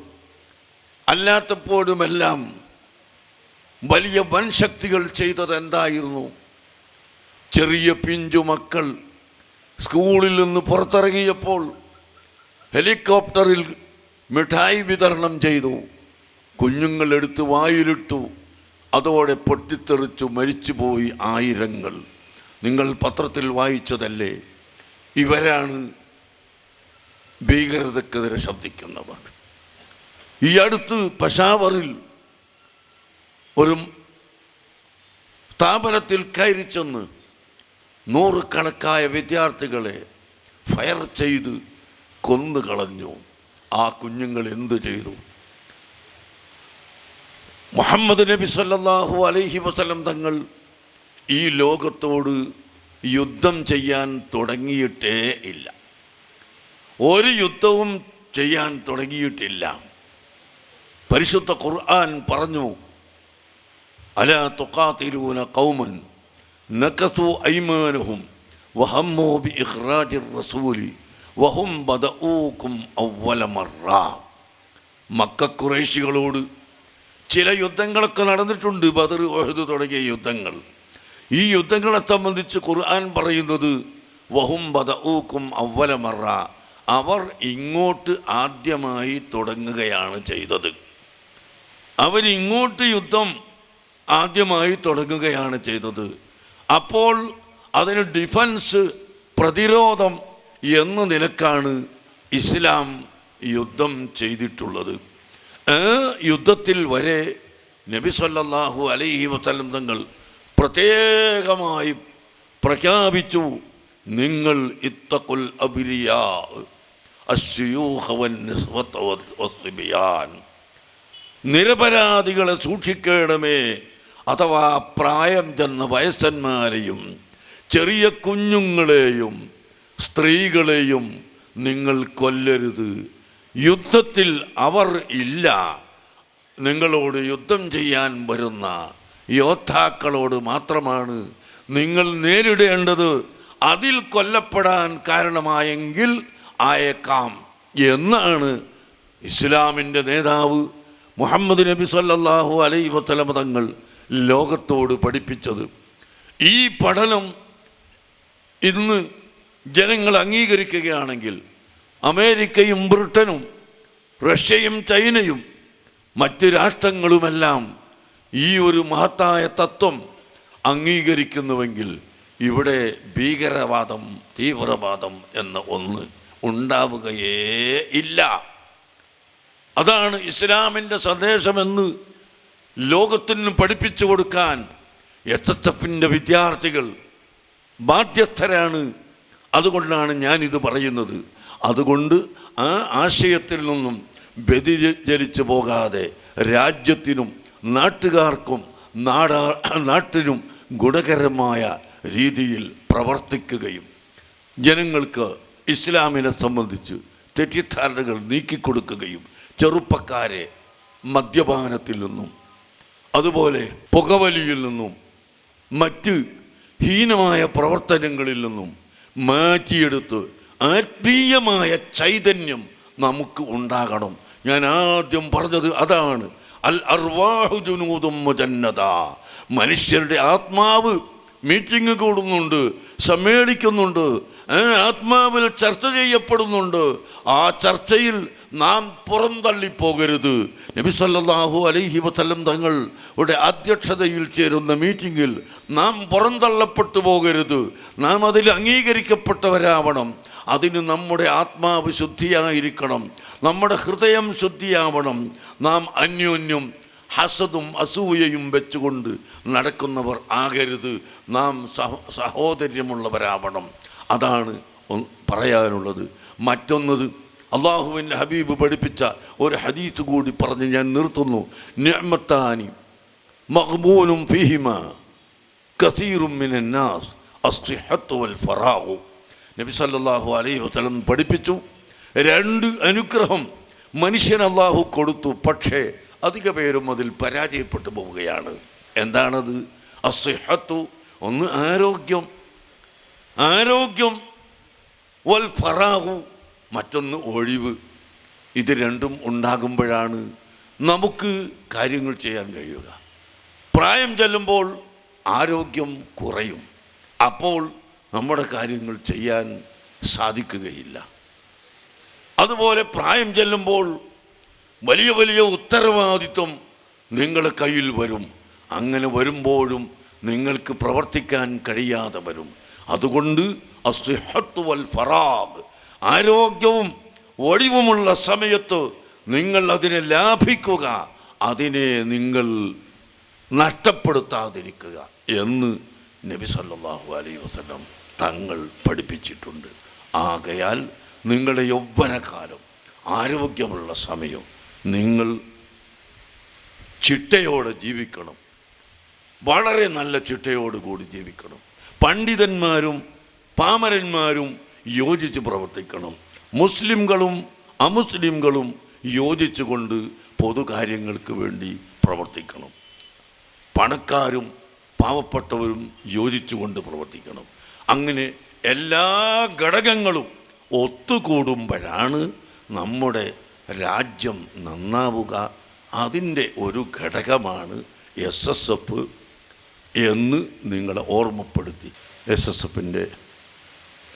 അല്ലാത്തപ്പോഴുമെല്ലാം വലിയ വൻശക്തികൾ ചെയ്തത് എന്തായിരുന്നു? ചെറിയ പിഞ്ചു മക്കൾ സ്കൂളിൽ നിന്ന് പുറത്തിറങ്ങിയപ്പോൾ ഹെലികോപ്റ്ററിൽ മിഠായി വിതരണം ചെയ്തു. കുഞ്ഞുങ്ങളെടുത്ത് വായിലിട്ടു. അതോടെ പൊട്ടിത്തെറിച്ചു മരിച്ചുപോയി ആയിരങ്ങൾ. നിങ്ങൾ പത്രത്തിൽ വായിച്ചതല്ലേ? ഇവരാണ് ഭീകരതക്കെതിരെ ശബ്ദിക്കുന്നവർ. ഈ അടുത്ത് പെഷാവറിൽ ഒരു സ്ഥാപനത്തിൽ കയറി ചെന്ന് നൂറുകണക്കായ വിദ്യാർത്ഥികളെ ഫയർ ചെയ്ത് കൊന്നുകളഞ്ഞു. ആ കുഞ്ഞുങ്ങൾ എന്തു ചെയ്തു? മുഹമ്മദ് നബി സല്ലല്ലാഹു അലൈഹി വസല്ലം തങ്ങൾ ഈ ലോകത്തോട് യുദ്ധം ചെയ്യാൻ തുടങ്ങിയിട്ടേ ഇല്ല. ഒരു യുദ്ധവും ചെയ്യാൻ തുടങ്ങിയിട്ടില്ല. പരിശുദ്ധ ഖുർആൻ പറഞ്ഞു, അലാ തുഖാതിലൂന ഖൗമൻ നകസു ഐമാനഹും വഹമ്മു ബിഇഖ്റാജിർ റസൂലി വഹും ബദഊകും അവ്വല മറ. മക്ക ഖുറൈശികളോട് ചില യുദ്ധങ്ങളൊക്കെ നടന്നിട്ടുണ്ട്, ബദർ, ഉഹദ് തുടങ്ങിയ യുദ്ധങ്ങൾ. ഈ യുദ്ധങ്ങളെ സംബന്ധിച്ച് ഖുർആൻ പറയുന്നത് വഹും ബദഊകും അവ്വല മറ, അവർ ഇങ്ങോട്ട് ആദ്യമായി തുടങ്ങുകയാണ് ചെയ്തത്. അവരിങ്ങോട്ട് യുദ്ധം ആദ്യമായി തുടങ്ങുകയാണ് ചെയ്തത്. അപ്പോൾ അതിന് ഡിഫൻസ്, പ്രതിരോധം എന്ന നിലക്കാണ് ഇസ്ലാം യുദ്ധം ചെയ്തിട്ടുള്ളത്. യുദ്ധത്തിൽ വരെ നബി സല്ലല്ലാഹു അലൈഹി വസല്ലം തങ്ങൾ പ്രത്യേകമായി പ്രഖ്യാപിച്ചു, നിങ്ങൾ ഇത്തഖുൽ അബ്രിയാ അശ്ശുയൂഖ വന്നിസ്വത വസ്സിബിയാൻ, നിരപരാധികളെ സൂക്ഷിക്കണമേ. അഥവാ പ്രായം ചെന്ന വയസ്സന്മാരെയും ചെറിയ കുഞ്ഞുങ്ങളെയും സ്ത്രീകളെയും നിങ്ങൾ കൊല്ലരുത്. യുദ്ധത്തിൽ അവർ ഇല്ല. നിങ്ങളോട് യുദ്ധം ചെയ്യാൻ വരുന്ന യോദ്ധാക്കളോട് മാത്രമാണ് നിങ്ങൾ നേരിടേണ്ടത്. അതിൽ കൊല്ലപ്പെടാൻ കാരണമായെങ്കിൽ ആയേക്കാം എന്നാണ് ഇസ്ലാമിൻ്റെ നേതാവ് മുഹമ്മദ് നബി സല്ലല്ലാഹു അലൈഹി വസല്ലം തങ്ങൾ ലോകത്തോട് പഠിപ്പിച്ചത്. ഈ പഠനം ഇന്ന് ജനങ്ങൾ അംഗീകരിക്കുകയാണെങ്കിൽ അമേരിക്കയും ബ്രിട്ടനും റഷ്യയും ചൈനയും മറ്റ് രാഷ്ട്രങ്ങളുമെല്ലാം ഈ ഒരു മഹത്തായ തത്വം അംഗീകരിക്കുന്നുവെങ്കിൽ ഇവിടെ ഭീകരവാദം, തീവ്രവാദം എന്ന ഒന്ന് ഉണ്ടാവുകയേ ഇല്ല. അതാണ് ഇസ്ലാമിൻ്റെ സന്ദേശമെന്ന് ലോകത്തിന് പഠിപ്പിച്ചു കൊടുക്കാൻ SSFൻ്റെ വിദ്യാർത്ഥികൾ ബാധ്യസ്ഥരാണ്. അതുകൊണ്ടാണ് ഞാനിത് പറയുന്നത്. അതുകൊണ്ട് ആ ആശയത്തിൽ നിന്നും വ്യതിചലിച്ചു പോകാതെ രാജ്യത്തിനും നാട്ടുകാർക്കും നാട്ടിനും ഗുണകരമായ രീതിയിൽ പ്രവർത്തിക്കുകയും ജനങ്ങൾക്ക് ഇസ്ലാമിനെ സംബന്ധിച്ച് തെറ്റിദ്ധാരണകൾ നീക്കിക്കൊടുക്കുകയും ചെറുപ്പക്കാരെ മദ്യപാനത്തിൽ നിന്നും അതുപോലെ പുകവലിയിൽ നിന്നും മറ്റ് ഹീനമായ പ്രവർത്തനങ്ങളിൽ നിന്നും മാറ്റിയെടുത്ത് ആത്മീയമായ ചൈതന്യം നമുക്ക് ഉണ്ടാകണം. ഞാൻ ആദ്യം പറഞ്ഞത് അതാണ്. അൽ അർവാഹു ജുനൂദും മുജന്നദ. മനുഷ്യരുടെ ആത്മാവ് മീറ്റിംഗ് കൂടുന്നുണ്ട്, സമ്മേളിക്കുന്നുണ്ട്, ആത്മാവിൽ ചർച്ച ചെയ്യപ്പെടുന്നുണ്ട്. ആ ചർച്ചയിൽ നാം പുറന്തള്ളിപ്പോകരുത്. നബി സല്ലല്ലാഹു അലൈഹി വസല്ലം തങ്ങളുടെ അധ്യക്ഷതയിൽ ചേരുന്ന മീറ്റിങ്ങിൽ നാം പുറന്തള്ളപ്പെട്ടു പോകരുത്. നാം അതിൽ അംഗീകരിക്കപ്പെട്ടവരാവണം. അതിന് നമ്മുടെ ആത്മാവ് ശുദ്ധിയായിരിക്കണം, നമ്മുടെ ഹൃദയം ശുദ്ധിയാവണം. നാം അന്യോന്യം ഹസദും അസൂയയും വെച്ചുകൊണ്ട് നടക്കുന്നവർ ആകരുത്. നാം സഹോദര്യമുള്ളവരാവണം. അതാണ് പറയാനുള്ളത്. മറ്റൊന്നത്, അള്ളാഹുവിൻ്റെ ഹബീബ് പഠിപ്പിച്ച ഒരു ഹദീസ് കൂടി പറഞ്ഞ് ഞാൻ നിർത്തുന്നു. നിഅ്മത്താനി മഖ്ബൂനും ഫീഹിമാ കസീറും മിനന്നാസ് അസ്സിഹത്തു വൽ ഫറാഗു. നബി സല്ലല്ലാഹു അലൈഹി വസല്ലം പഠിപ്പിച്ചു, രണ്ട് അനുഗ്രഹം മനുഷ്യൻ അള്ളാഹു കൊടുത്തു, പക്ഷേ അധിക പേരും അതിൽ പരാജയപ്പെട്ടു പോവുകയാണ്. എന്താണത്? അസ്സിഹത്തു, ഒന്ന് ആരോഗ്യം, വൽ ഫറാഹു, മറ്റൊന്ന് ഒഴിവ്. ഇത് രണ്ടും ഉണ്ടാകുമ്പോഴാണ് നമുക്ക് കാര്യങ്ങൾ ചെയ്യാൻ കഴിയുക. പ്രായം ചെല്ലുമ്പോൾ ആരോഗ്യം കുറയും, അപ്പോൾ നമ്മുടെ കാര്യങ്ങൾ ചെയ്യാൻ സാധിക്കുകയില്ല. അതുപോലെ പ്രായം ചെല്ലുമ്പോൾ വലിയ വലിയ ഉത്തരവാദിത്വം നിങ്ങളുടെ കയ്യിൽ വരും. അങ്ങനെ വരുമ്പോഴും നിങ്ങൾക്ക് പ്രവർത്തിക്കാൻ കഴിയാതെ വരും. അതുകൊണ്ട് അസ്സിഹത്തു വൽ ഫറാഗ്, ആരോഗ്യവും ഒഴിവുമുള്ള സമയത്ത് നിങ്ങൾ അതിനെ ലാഭിക്കുക, അതിനെ നിങ്ങൾ നഷ്ടപ്പെടുത്താതിരിക്കുക എന്ന് നബി സല്ലല്ലാഹു അലൈഹി വസല്ലം തങ്ങൾ പഠിപ്പിച്ചിട്ടുണ്ട്. ആകയാൽ നിങ്ങളുടെ യൗവനകാലം, ആരോഗ്യമുള്ള സമയം നിങ്ങൾ ചിട്ടയോടെ ജീവിക്കണം. വളരെ നല്ല ചിട്ടയോടുകൂടി ജീവിക്കണം. പണ്ഡിതന്മാരും പാമരന്മാരും യോജിച്ച് പ്രവർത്തിക്കണം. മുസ്ലിംകളും അമുസ്ലിംകളും യോജിച്ചുകൊണ്ട് പൊതുകാര്യങ്ങൾക്ക് വേണ്ടി പ്രവർത്തിക്കണം. പണക്കാരും പാവപ്പെട്ടവരും യോജിച്ചുകൊണ്ട് പ്രവർത്തിക്കണം. അങ്ങനെ എല്ലാ ഘടകങ്ങളും ഒത്തുകൂടുമ്പോഴാണ് നമ്മുടെ രാജ്യം നന്നാവുക. അതിൻ്റെ ഒരു ഘടകമാണ് SSF എന്ന് നിങ്ങളെ ഓർമ്മപ്പെടുത്തി. SSFൻ്റെ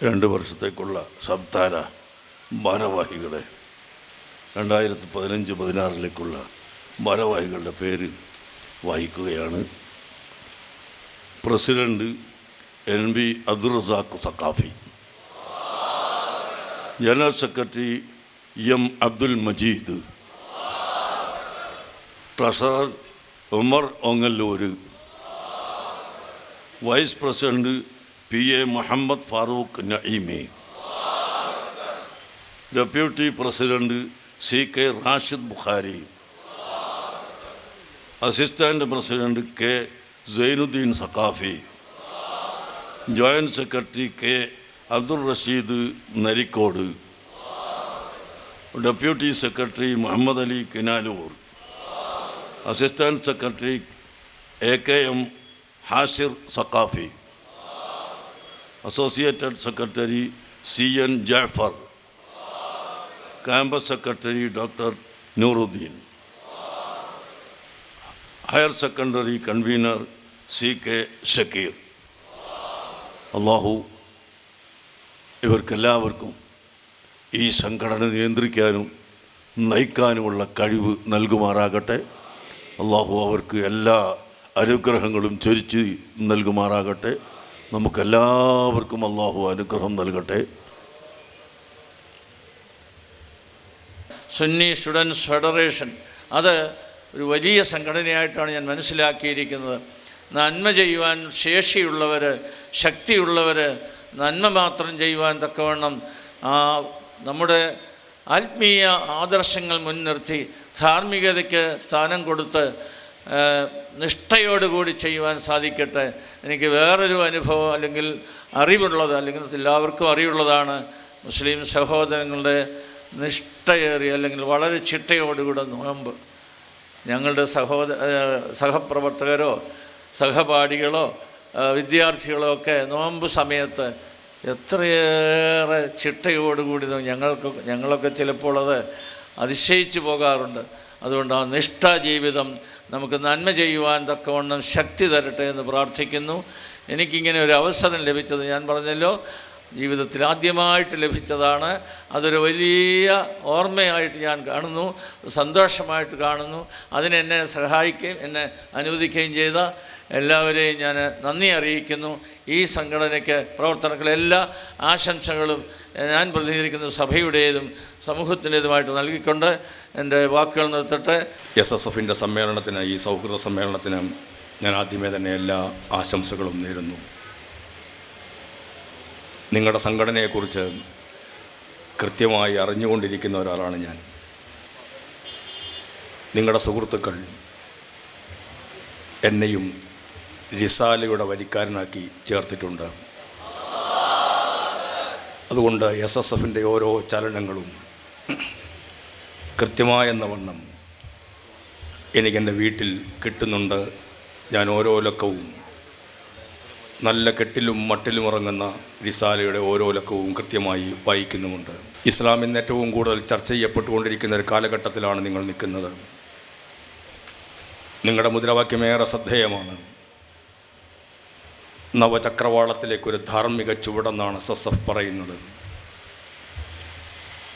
2 വർഷത്തേക്കുള്ള സംസ്ഥാന ഭാരവാഹികളെ 2015-16 ഭാരവാഹികളുടെ പേര് വായിക്കുകയാണ്. President NB Abdurazak Saqafi, general secretary M Abdul Majeed, treasurer Umar Ongallur, vice president PA Muhammad Farooq Naeemi, deputy president CK Rashid Bukhari, assistant president K Zainuddin Saqafi, joint secretary K Abdul Rasheed Narikkode, deputy secretary Muhammad Ali Kinalur, assistant secretary AKM Hashir Saqafi, associated secretary CN Jafar, campus secretary doctor Nooruddin, higher secondary convener CK Shakeer. അള്ളാഹു ഇവർക്കെല്ലാവർക്കും ഈ സംഘടന നിയന്ത്രിക്കാനും നയിക്കാനുമുള്ള കഴിവ് നൽകുമാറാകട്ടെ. അള്ളാഹു അവർക്ക് എല്ലാ അനുഗ്രഹങ്ങളും ചൊരിച്ച് നൽകുമാറാകട്ടെ. നമുക്കെല്ലാവർക്കും അള്ളാഹു അനുഗ്രഹം നൽകട്ടെ. സുന്നി സ്റ്റുഡൻസ് ഫെഡറേഷൻ അത് ഒരു വലിയ സംഘടനയായിട്ടാണ് ഞാൻ മനസ്സിലാക്കിയിരിക്കുന്നത്. നന്മ ചെയ്യുവാൻ ശേഷിയുള്ളവർ, ശക്തിയുള്ളവർ, നന്മ മാത്രം ചെയ്യുവാൻ തക്കവണ്ണം നമ്മുടെ ആത്മീയ ആദർശങ്ങൾ മുൻനിർത്തി ധാർമ്മികതയ്ക്ക് സ്ഥാനം കൊടുത്ത് നിഷ്ഠയോടുകൂടി ചെയ്യുവാൻ സാധിക്കട്ടെ. എനിക്ക് വേറൊരു അനുഭവം അല്ലെങ്കിൽ അറിവുള്ളത്, അല്ലെങ്കിൽ എല്ലാവർക്കും അറിവുള്ളതാണ്, മുസ്ലിം സഹോദരങ്ങളുടെ നിഷ്ഠയേറിയ അല്ലെങ്കിൽ വളരെ ചിട്ടയോടുകൂടെ നോമ്പ്. ഞങ്ങളുടെ സഹപ്രവർത്തകരോ സഹപാഠികളോ വിദ്യാർത്ഥികളോ ഒക്കെ നോമ്പ് സമയത്ത് എത്രയേറെ ചിട്ടയോടുകൂടി ഞങ്ങളൊക്കെ ചിലപ്പോൾ അത് അതിശയിച്ചു പോകാറുണ്ട്. അതുകൊണ്ട് ആ നിഷ്ഠാ ജീവിതം നമുക്ക് നന്മ ചെയ്യുവാൻ തക്കവണ്ണം ശക്തി തരട്ടെ എന്ന് പ്രാർത്ഥിക്കുന്നു. എനിക്കിങ്ങനെ ഒരു അവസരം ലഭിച്ചത് ഞാൻ പറഞ്ഞല്ലോ, ജീവിതത്തിൽ ആദ്യമായിട്ട് ലഭിച്ചതാണ്. അതൊരു വലിയ ഓർമ്മയായിട്ട് ഞാൻ കാണുന്നു, സന്തോഷമായിട്ട് കാണുന്നു. അതിനെന്നെ സഹായിക്കുകയും എന്നെ അനുവദിക്കുകയും ചെയ്ത എല്ലാവരെയും ഞാൻ നന്ദി അറിയിക്കുന്നു. ഈ സംഘടനയ്ക്ക് പ്രവർത്തനങ്ങൾ എല്ലാ ആശംസകളും ഞാൻ പ്രതിനിധീകരിക്കുന്ന സഭയുടേതും സമൂഹത്തിൻ്റേതുമായിട്ട് നൽകിക്കൊണ്ട് എൻ്റെ വാക്കുകൾ നിർത്തട്ടെ. SSFൻ്റെ സമ്മേളനത്തിന്, ഈ സൗഹൃദ സമ്മേളനത്തിന് ഞാൻ ആദ്യമേ തന്നെ എല്ലാ ആശംസകളും നേരുന്നു. നിങ്ങളുടെ സംഘടനയെക്കുറിച്ച് കൃത്യമായി അറിഞ്ഞുകൊണ്ടിരിക്കുന്ന ഒരാളാണ് ഞാൻ. നിങ്ങളുടെ സുഹൃത്തുക്കൾ എന്നെയും റിസാലയുടെ വരിക്കാരനാക്കി ചേർത്തിട്ടുണ്ട്. അതുകൊണ്ട് SSFൻ്റെ ഓരോ ചലനങ്ങളും കൃത്യമായെന്ന വണ്ണം എനിക്കെൻ്റെ വീട്ടിൽ കിട്ടുന്നുണ്ട്. ഞാൻ ഓരോ ലക്കവും നല്ല കെട്ടിലും മട്ടിലും ഇറങ്ങുന്ന റിസാലയുടെ ഓരോ ലക്കവും കൃത്യമായി വായിക്കുന്നുമുണ്ട്. ഇസ്ലാം ഇന്ന് ഏറ്റവും കൂടുതൽ ചർച്ച ചെയ്യപ്പെട്ടുകൊണ്ടിരിക്കുന്ന ഒരു കാലഘട്ടത്തിലാണ് നിങ്ങൾ നിൽക്കുന്നത്. നിങ്ങളുടെ മുദ്രാവാക്യമേറെ ശ്രദ്ധേയമാണ്. നവചക്രവാളത്തിലേക്കൊരു ധാർമ്മിക ചുവടെന്നാണ് SSF പറയുന്നത്.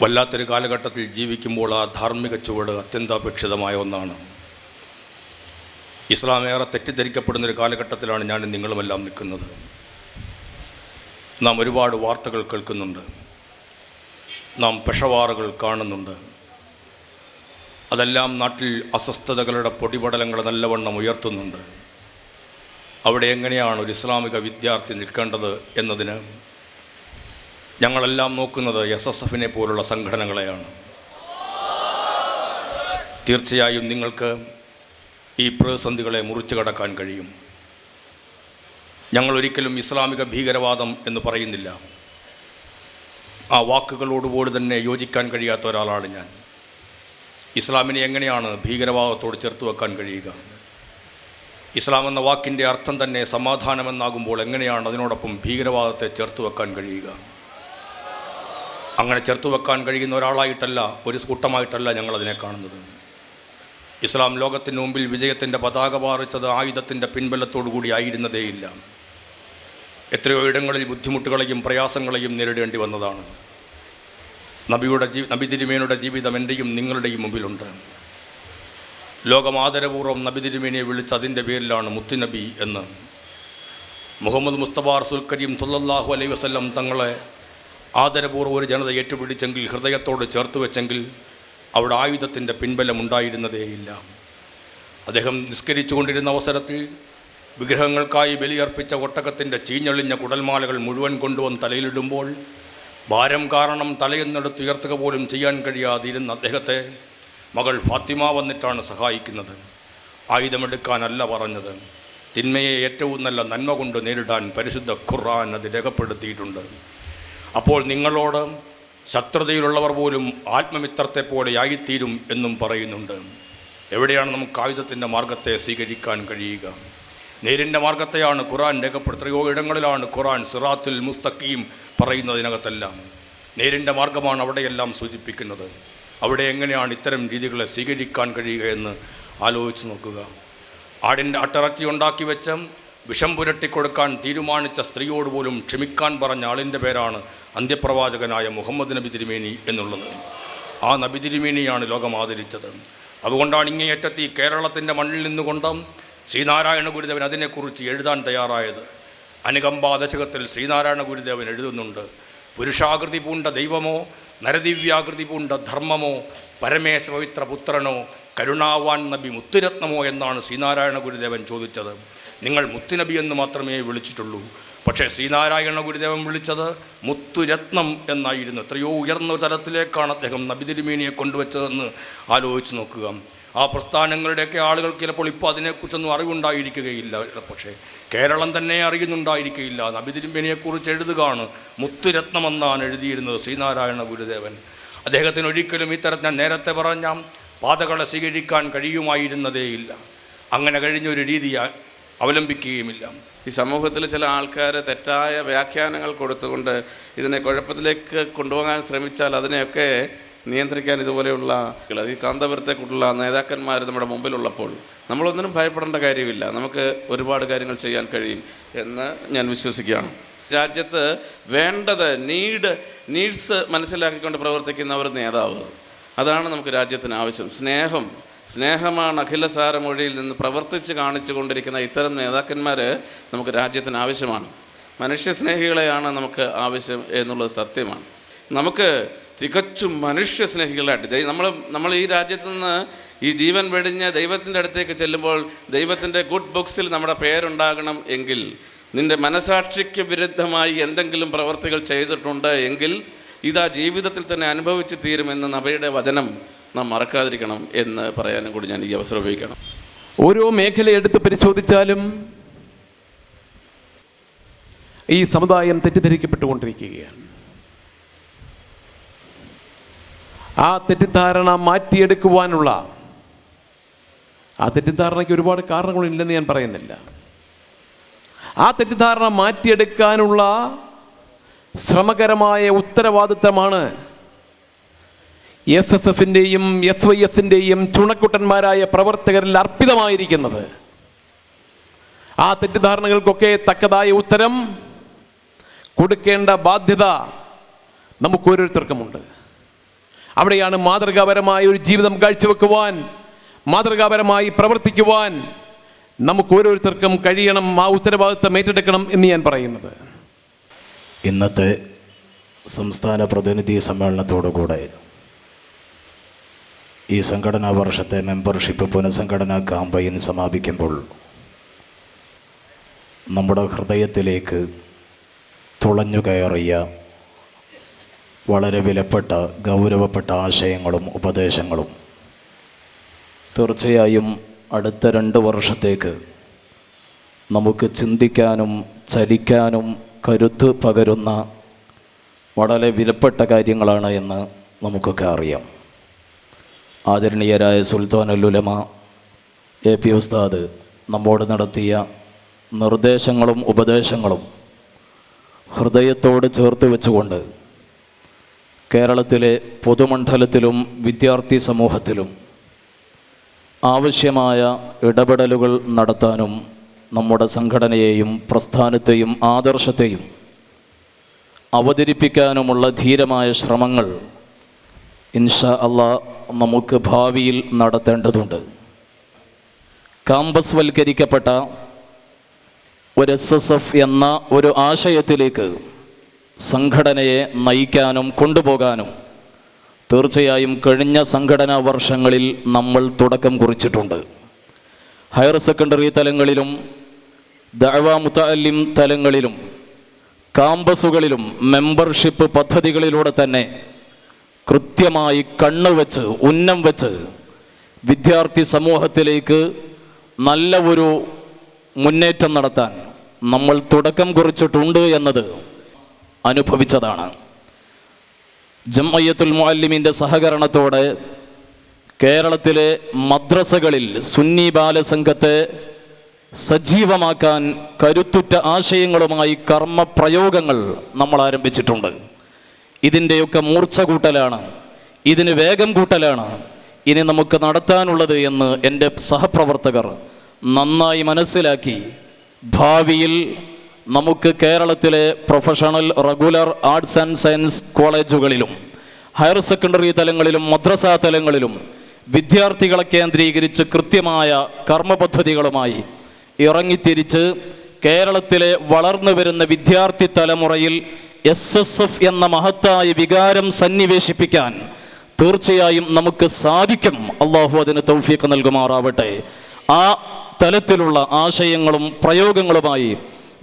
വല്ലാത്തൊരു കാലഘട്ടത്തിൽ ജീവിക്കുമ്പോൾ ആ ധാർമ്മിക ചുവട് അത്യന്താപേക്ഷിതമായ ഒന്നാണ്. ഇസ്ലാം ഏറെ തെറ്റിദ്ധരിക്കപ്പെടുന്നൊരു കാലഘട്ടത്തിലാണ് ഞാനും നിങ്ങളുമെല്ലാം നിൽക്കുന്നത്. നാം ഒരുപാട് വാർത്തകൾ കേൾക്കുന്നുണ്ട്, നാം പെഷവാറുകൾ കാണുന്നുണ്ട്. അതെല്ലാം നാട്ടിൽ അസ്വസ്ഥതകളുടെ പൊടിപടലങ്ങൾ നല്ലവണ്ണം ഉയർത്തുന്നുണ്ട്. അവിടെ എങ്ങനെയാണ് ഒരു ഇസ്ലാമിക വിദ്യാർത്ഥി നിൽക്കേണ്ടത് എന്നതിന് ഞങ്ങളെല്ലാം നോക്കുന്നത് SSFനെ പോലുള്ള സംഘടനകളെയാണ്. തീർച്ചയായും നിങ്ങൾക്ക് ഈ പ്രതിസന്ധികളെ മുറിച്ചു കടക്കാൻ കഴിയും. ഞങ്ങളൊരിക്കലും ഇസ്ലാമിക ഭീകരവാദം എന്ന് പറയുന്നില്ല. ആ വാക്കുകളോടുകൂടി തന്നെ യോജിക്കാൻ കഴിയാത്ത ഒരാളാണ് ഞാൻ. ഇസ്ലാമിനെ എങ്ങനെയാണ് ഭീകരവാദത്തോട് ചേർത്ത് വെക്കാൻ കഴിയുക? ഇസ്ലാം എന്ന വാക്കിൻ്റെ അർത്ഥം തന്നെ സമാധാനമെന്നാകുമ്പോൾ എങ്ങനെയാണ് അതിനോടൊപ്പം ഭീകരവാദത്തെ ചേർത്ത് വെക്കാൻ കഴിയുക? അങ്ങനെ ചേർത്ത് വെക്കാൻ കഴിയുന്ന ഒരാളായിട്ടല്ല, ഒരു കൂട്ടമായിട്ടല്ല ഞങ്ങളതിനെ കാണുന്നത്. ഇസ്ലാം ലോകത്തിന് മുമ്പിൽ വിജയത്തിൻ്റെ പതാക പാറിച്ചത് ആയുധത്തിൻ്റെ പിൻബലത്തോടു കൂടി ആയിരുന്നതേയില്ല. എത്രയോ ഇടങ്ങളിൽ ബുദ്ധിമുട്ടുകളെയും പ്രയാസങ്ങളെയും നേരിടേണ്ടി വന്നതാണ്. നബി തിരുമേനിയുടെ ജീവിതം എൻ്റെയും നിങ്ങളുടെയും മുമ്പിലുണ്ട്. ലോകം ആദരപൂർവ്വം നബി തിരുമേനിയെ വിളിച്ച് അതിൻ്റെ പേരിലാണ് മുത്തുനബി എന്ന്. മുഹമ്മദ് മുസ്തഫ റസൂൽ കരീം സല്ലല്ലാഹു അലൈഹി വസല്ലം തങ്ങളെ ആദരപൂർവ്വം ഒരു ജനത ഏറ്റുപിടിച്ചെങ്കിൽ, ഹൃദയത്തോട് ചേർത്ത് വെച്ചെങ്കിൽ അവിടെ ആയുധത്തിൻ്റെ പിൻബലമുണ്ടായിരുന്നതേയില്ല. അദ്ദേഹം നിസ്കരിച്ചു കൊണ്ടിരുന്ന അവസരത്തിൽ വിഗ്രഹങ്ങൾക്കായി ബലിയർപ്പിച്ച ഒട്ടകത്തിൻ്റെ ചീഞ്ഞളിഞ്ഞ കുടൽമാലകൾ മുഴുവൻ കൊണ്ടുവന്ന് തലയിലിടുമ്പോൾ ഭാരം കാരണം തലയെന്നെടുത്തുയർത്തുക പോലും ചെയ്യാൻ കഴിയാതിരുന്ന അദ്ദേഹത്തെ മകൾ ഫാത്തിമ വന്നിട്ടാണ് സഹായിക്കുന്നത്. ആയുധമെടുക്കാനല്ല പറഞ്ഞത്, തിന്മയെ ഏറ്റവും നല്ല നന്മ കൊണ്ട് നേരിടാൻ പരിശുദ്ധ ഖുർആൻ അത് രേഖപ്പെടുത്തിയിട്ടുണ്ട്. അപ്പോൾ നിങ്ങളോട് ശത്രുതയിലുള്ളവർ പോലും ആത്മമിത്രത്തെ പോലെയായിത്തീരും എന്നും പറയുന്നുണ്ട്. എവിടെയാണ് നമുക്ക് ആയുധത്തിൻ്റെ മാർഗത്തെ സ്വീകരിക്കാൻ കഴിയുക? നേരിൻ്റെ മാർഗത്തെയാണ് ഖുർആൻ രേഖപ്പെടുത്തുകയോ ഇടങ്ങളിലാണ് ഖുർആൻ സിറാത്തുൽ മുസ്തഖീം പറയുന്നതിനകത്തെല്ലാം. നേരിൻ്റെ മാർഗമാണ് അവിടെയെല്ലാം സൂചിപ്പിക്കുന്നത്. അവിടെ എങ്ങനെയാണ് ഇത്തരം രീതികളെ സ്വീകരിക്കാൻ കഴിയുക എന്ന് ആലോചിച്ച് നോക്കുക. ആടിൻ്റെ അട്ടിറച്ചി ഉണ്ടാക്കി വെച്ച് വിഷം പുരട്ടിക്കൊടുക്കാൻ തീരുമാനിച്ച സ്ത്രീയോട് പോലും ക്ഷമിക്കാൻ പറഞ്ഞ ആളിൻ്റെ പേരാണ് അന്ത്യപ്രവാചകനായ മുഹമ്മദ് നബി തിരുമേനി എന്നുള്ളത്. ആ നബി തിരുമേനിയാണ് ലോകം ആദരിച്ചത്. അതുകൊണ്ടാണ് ഇങ്ങേയറ്റത്ത് ഈ കേരളത്തിൻ്റെ മണ്ണിൽ നിന്നുകൊണ്ട് ശ്രീനാരായണ ഗുരുദേവൻ അതിനെക്കുറിച്ച് എഴുതാൻ തയ്യാറായത്. അനുകമ്പാ ദശകത്തിൽ ശ്രീനാരായണ ഗുരുദേവൻ എഴുതുന്നുണ്ട്, പുരുഷാകൃതി പൂണ്ട ദൈവമോ നരദിവ്യാകൃതി പൂണ്ട ധർമ്മമോ പരമേശ പവിത്ര പുത്രനോ കരുണാവാൻ നബി മുത്തുരത്നമോ എന്നാണ് ശ്രീനാരായണ ഗുരുദേവൻ ചോദിച്ചത്. നിങ്ങൾ മുത്തുനബി എന്ന് മാത്രമേ വിളിച്ചിട്ടുള്ളൂ, പക്ഷേ ശ്രീനാരായണ ഗുരുദേവൻ വിളിച്ചത് മുത്തുരത്നം എന്നായിരുന്നു. എത്രയോ ഉയർന്ന തലത്തിലേക്കാണ് അദ്ദേഹം നബി തിരുമേനിയെ കൊണ്ടുവച്ചതെന്ന് ആലോചിച്ച് നോക്കുക. ആ പ്രസ്ഥാനങ്ങളുടെയൊക്കെ ആളുകൾക്ക് ചിലപ്പോൾ ഇപ്പോൾ അതിനെക്കുറിച്ചൊന്നും അറിവുണ്ടായിരിക്കുകയില്ല, പക്ഷേ കേരളം തന്നെ അറിയുന്നുണ്ടായിരിക്കുകയില്ല. നബി തിരുമേനിയെക്കുറിച്ച് എഴുതുകയാണ്, മുത്തുരത്നമെന്നാണ് എഴുതിയിരുന്നത് ശ്രീനാരായണ ഗുരുദേവൻ. അദ്ദേഹത്തിന് ഒരിക്കലും ഇത്തരത്തിൽ നേരത്തെ പറഞ്ഞ പാതകളെ സ്വീകരിക്കാൻ കഴിയുമായിരുന്നതേയില്ല. അങ്ങനെ കഴിഞ്ഞൊരു രീതി അവലംബിക്കുകയുമില്ല. ഈ സമൂഹത്തിൽ ചില ആൾക്കാർ തെറ്റായ വ്യാഖ്യാനങ്ങൾ കൊടുത്തുകൊണ്ട് ഇതിനെ കുഴപ്പത്തിലേക്ക് കൊണ്ടുപോകാൻ ശ്രമിച്ചാൽ അതിനെയൊക്കെ നിയന്ത്രിക്കാൻ ഇതുപോലെയുള്ള ഈ കാന്തപുരത്തെക്കുറിച്ചുള്ള നേതാക്കന്മാർ നമ്മുടെ മുമ്പിലുള്ളപ്പോൾ നമ്മളൊന്നിനും ഭയപ്പെടേണ്ട കാര്യമില്ല. നമുക്ക് ഒരുപാട് കാര്യങ്ങൾ ചെയ്യാൻ കഴിയും എന്ന് ഞാൻ വിശ്വസിക്കുകയാണ്. രാജ്യത്ത് വേണ്ടത് നീഡ്സ് മനസ്സിലാക്കിക്കൊണ്ട് പ്രവർത്തിക്കുന്ന ഒരു നേതാവ്, അതാണ് നമുക്ക് രാജ്യത്തിന് ആവശ്യം. സ്നേഹമാണ് അഖിലസാരമൊഴിയിൽ നിന്ന് പ്രവർത്തിച്ച് കാണിച്ചു കൊണ്ടിരിക്കുന്ന ഇത്തരം നേതാക്കന്മാർ നമുക്ക് രാജ്യത്തിന് ആവശ്യമാണ്. മനുഷ്യസ്നേഹികളെയാണ് നമുക്ക് ആവശ്യം എന്നുള്ളത് സത്യമാണ്. നമുക്ക് തികച്ചും മനുഷ്യസ്നേഹികളായിട്ട് നമ്മൾ ഈ രാജ്യത്ത് നിന്ന് ഈ ജീവൻ വെടിഞ്ഞ് ദൈവത്തിൻ്റെ അടുത്തേക്ക് ചെല്ലുമ്പോൾ ദൈവത്തിൻ്റെ ഗുഡ് ബുക്സിൽ നമ്മുടെ പേരുണ്ടാകണം എങ്കിൽ, നിൻ്റെ മനസാക്ഷിക്ക് വിരുദ്ധമായി എന്തെങ്കിലും പ്രവർത്തികൾ ചെയ്തിട്ടുണ്ട് എങ്കിൽ ഇതാ ജീവിതത്തിൽ തന്നെ അനുഭവിച്ച് തീരുമെന്ന് നബിയുടെ വചനം നാം മറക്കാതിരിക്കണം എന്ന് പറയാനും കൂടി ഞാൻ ഈ അവസരം ഉപയോഗിക്കണം. ഓരോ മേഖല എടുത്ത് പരിശോധിച്ചാലും ഈ സമുദായം തെറ്റിദ്ധരിക്കപ്പെട്ടുകൊണ്ടിരിക്കുകയാണ്. ആ തെറ്റിദ്ധാരണ മാറ്റിയെടുക്കുവാനുള്ള, ആ തെറ്റിദ്ധാരണയ്ക്ക് ഒരുപാട് കാരണങ്ങളില്ലെന്ന് ഞാൻ പറയുന്നില്ല, ആ തെറ്റിദ്ധാരണ മാറ്റിയെടുക്കാനുള്ള ശ്രമകരമായ ഉത്തരവാദിത്തമാണ് SSFിൻ്റെയും SYSൻ്റെയും ചുണക്കുട്ടന്മാരായ പ്രവർത്തകരിൽ അർപ്പിതമായിരിക്കുന്നത്. ആ തെറ്റിദ്ധാരണകൾക്കൊക്കെ തക്കതായ ഉത്തരം കൊടുക്കേണ്ട ബാധ്യത നമുക്കോരോരുത്തർക്കുമുണ്ട്. അവിടെയാണ് മാതൃകാപരമായ ഒരു ജീവിതം കാഴ്ചവെക്കുവാൻ, മാതൃകാപരമായി പ്രവർത്തിക്കുവാൻ നമുക്ക് ഓരോരുത്തർക്കും കഴിയണം. ആ ഉത്തരവാദിത്തം ഏറ്റെടുക്കണം എന്ന് ഞാൻ പറയുന്നത്. ഇന്നത്തെ സംസ്ഥാന പ്രതിനിധി സമ്മേളനത്തോടുകൂടെ ഈ സംഘടനാ വർഷത്തെ മെമ്പർഷിപ്പ് പുനഃസംഘടനാ കാമ്പയിൻ സമാപിക്കുമ്പോൾ നമ്മുടെ ഹൃദയത്തിലേക്ക് തുളഞ്ഞു കയറിയ വളരെ വിലപ്പെട്ട ഗൗരവപ്പെട്ട ആശയങ്ങളും ഉപദേശങ്ങളും തീർച്ചയായും അടുത്ത 2 വർഷത്തേക്ക് നമുക്ക് ചിന്തിക്കാനും ചലിക്കാനും കരുത്ത് പകരുന്ന വളരെ വിലപ്പെട്ട കാര്യങ്ങളാണ് എന്ന് നമുക്കൊക്കെ അറിയാം. ആദരണീയരായ സുൽത്താനുൽ ഉലമ AP ഉസ്താദ് നമ്മോട് നടത്തിയ നിർദ്ദേശങ്ങളും ഉപദേശങ്ങളും ഹൃദയത്തോട് ചേർത്ത് വെച്ചുകൊണ്ട് കേരളത്തിലെ പൊതുമണ്ഡലത്തിലും വിദ്യാർത്ഥി സമൂഹത്തിലും ആവശ്യമായ ഇടപെടലുകൾ നടത്താനും നമ്മുടെ സംഘടനയെയും പ്രസ്ഥാനത്തെയും ആദർശത്തെയും അവതരിപ്പിക്കാനുമുള്ള ധീരമായ ശ്രമങ്ങൾ ഇൻഷാ അല്ലാഹ് നമുക്ക് ഭാവിയിൽ നടത്തേണ്ടതുണ്ട്. കാമ്പസ് വൽക്കരിക്കപ്പെട്ട ഒരു SSF എന്ന ഒരു ആശയത്തിലേക്ക് സംഘടനയെ നയിക്കാനും കൊണ്ടുപോകാനും തീർച്ചയായും കഴിഞ്ഞ സംഘടനാ വർഷങ്ങളിൽ നമ്മൾ തുടക്കം കുറിച്ചിട്ടുണ്ട്. ഹയർ സെക്കൻഡറി തലങ്ങളിലും ദഅവ മുതഅല്ലിം തലങ്ങളിലും കാമ്പസുകളിലും മെമ്പർഷിപ്പ് പദ്ധതികളിലൂടെ തന്നെ കൃത്യമായി കണ്ണുവെച്ച് ഉന്നം വെച്ച് വിദ്യാർത്ഥി സമൂഹത്തിലേക്ക് നല്ല ഒരു മുന്നേറ്റം നടത്താൻ നമ്മൾ തുടക്കം കുറിച്ചിട്ടുണ്ട് എന്നത് അനുഭവിച്ചതാണ്. ജംഇയ്യത്തുൽ മുഅല്ലിമീൻ്റെ സഹകരണത്തോടെ കേരളത്തിലെ മദ്രസകളിൽ സുന്നി ബാലസംഘത്തെ സജീവമാക്കാൻ കരുത്തുറ്റ ആശയങ്ങളുമായി കർമ്മപ്രയോഗങ്ങൾ നമ്മൾ ആരംഭിച്ചിട്ടുണ്ട്. ഇതിൻ്റെയൊക്കെ മൂർച്ച കൂട്ടലാണ്, ഇതിന് വേഗം കൂട്ടലാണ് ഇനി നമുക്ക് നടത്താനുള്ളത് എന്ന് എൻ്റെ സഹപ്രവർത്തകർ നന്നായി മനസ്സിലാക്കി ഭാവിയിൽ നമുക്ക് കേരളത്തിലെ professional regular arts and science കോളേജുകളിലും ഹയർ സെക്കൻഡറി തലങ്ങളിലും മദ്രസാ തലങ്ങളിലും വിദ്യാർത്ഥികളെ കേന്ദ്രീകരിച്ച് കൃത്യമായ കർമ്മപദ്ധതികളുമായി ഇറങ്ങിത്തിരിച്ച് കേരളത്തിലെ വളർന്നു വരുന്ന വിദ്യാർത്ഥി തലമുറയിൽ SSF എന്ന മഹത്തായ വികാരം സന്നിവേശിപ്പിക്കാൻ തീർച്ചയായും നമുക്ക് സാധിക്കും. അള്ളാഹു അതിന് തൗഫീഖ് നൽകുമാറാവട്ടെ. ആ തലത്തിലുള്ള ആശയങ്ങളും പ്രയോഗങ്ങളുമായി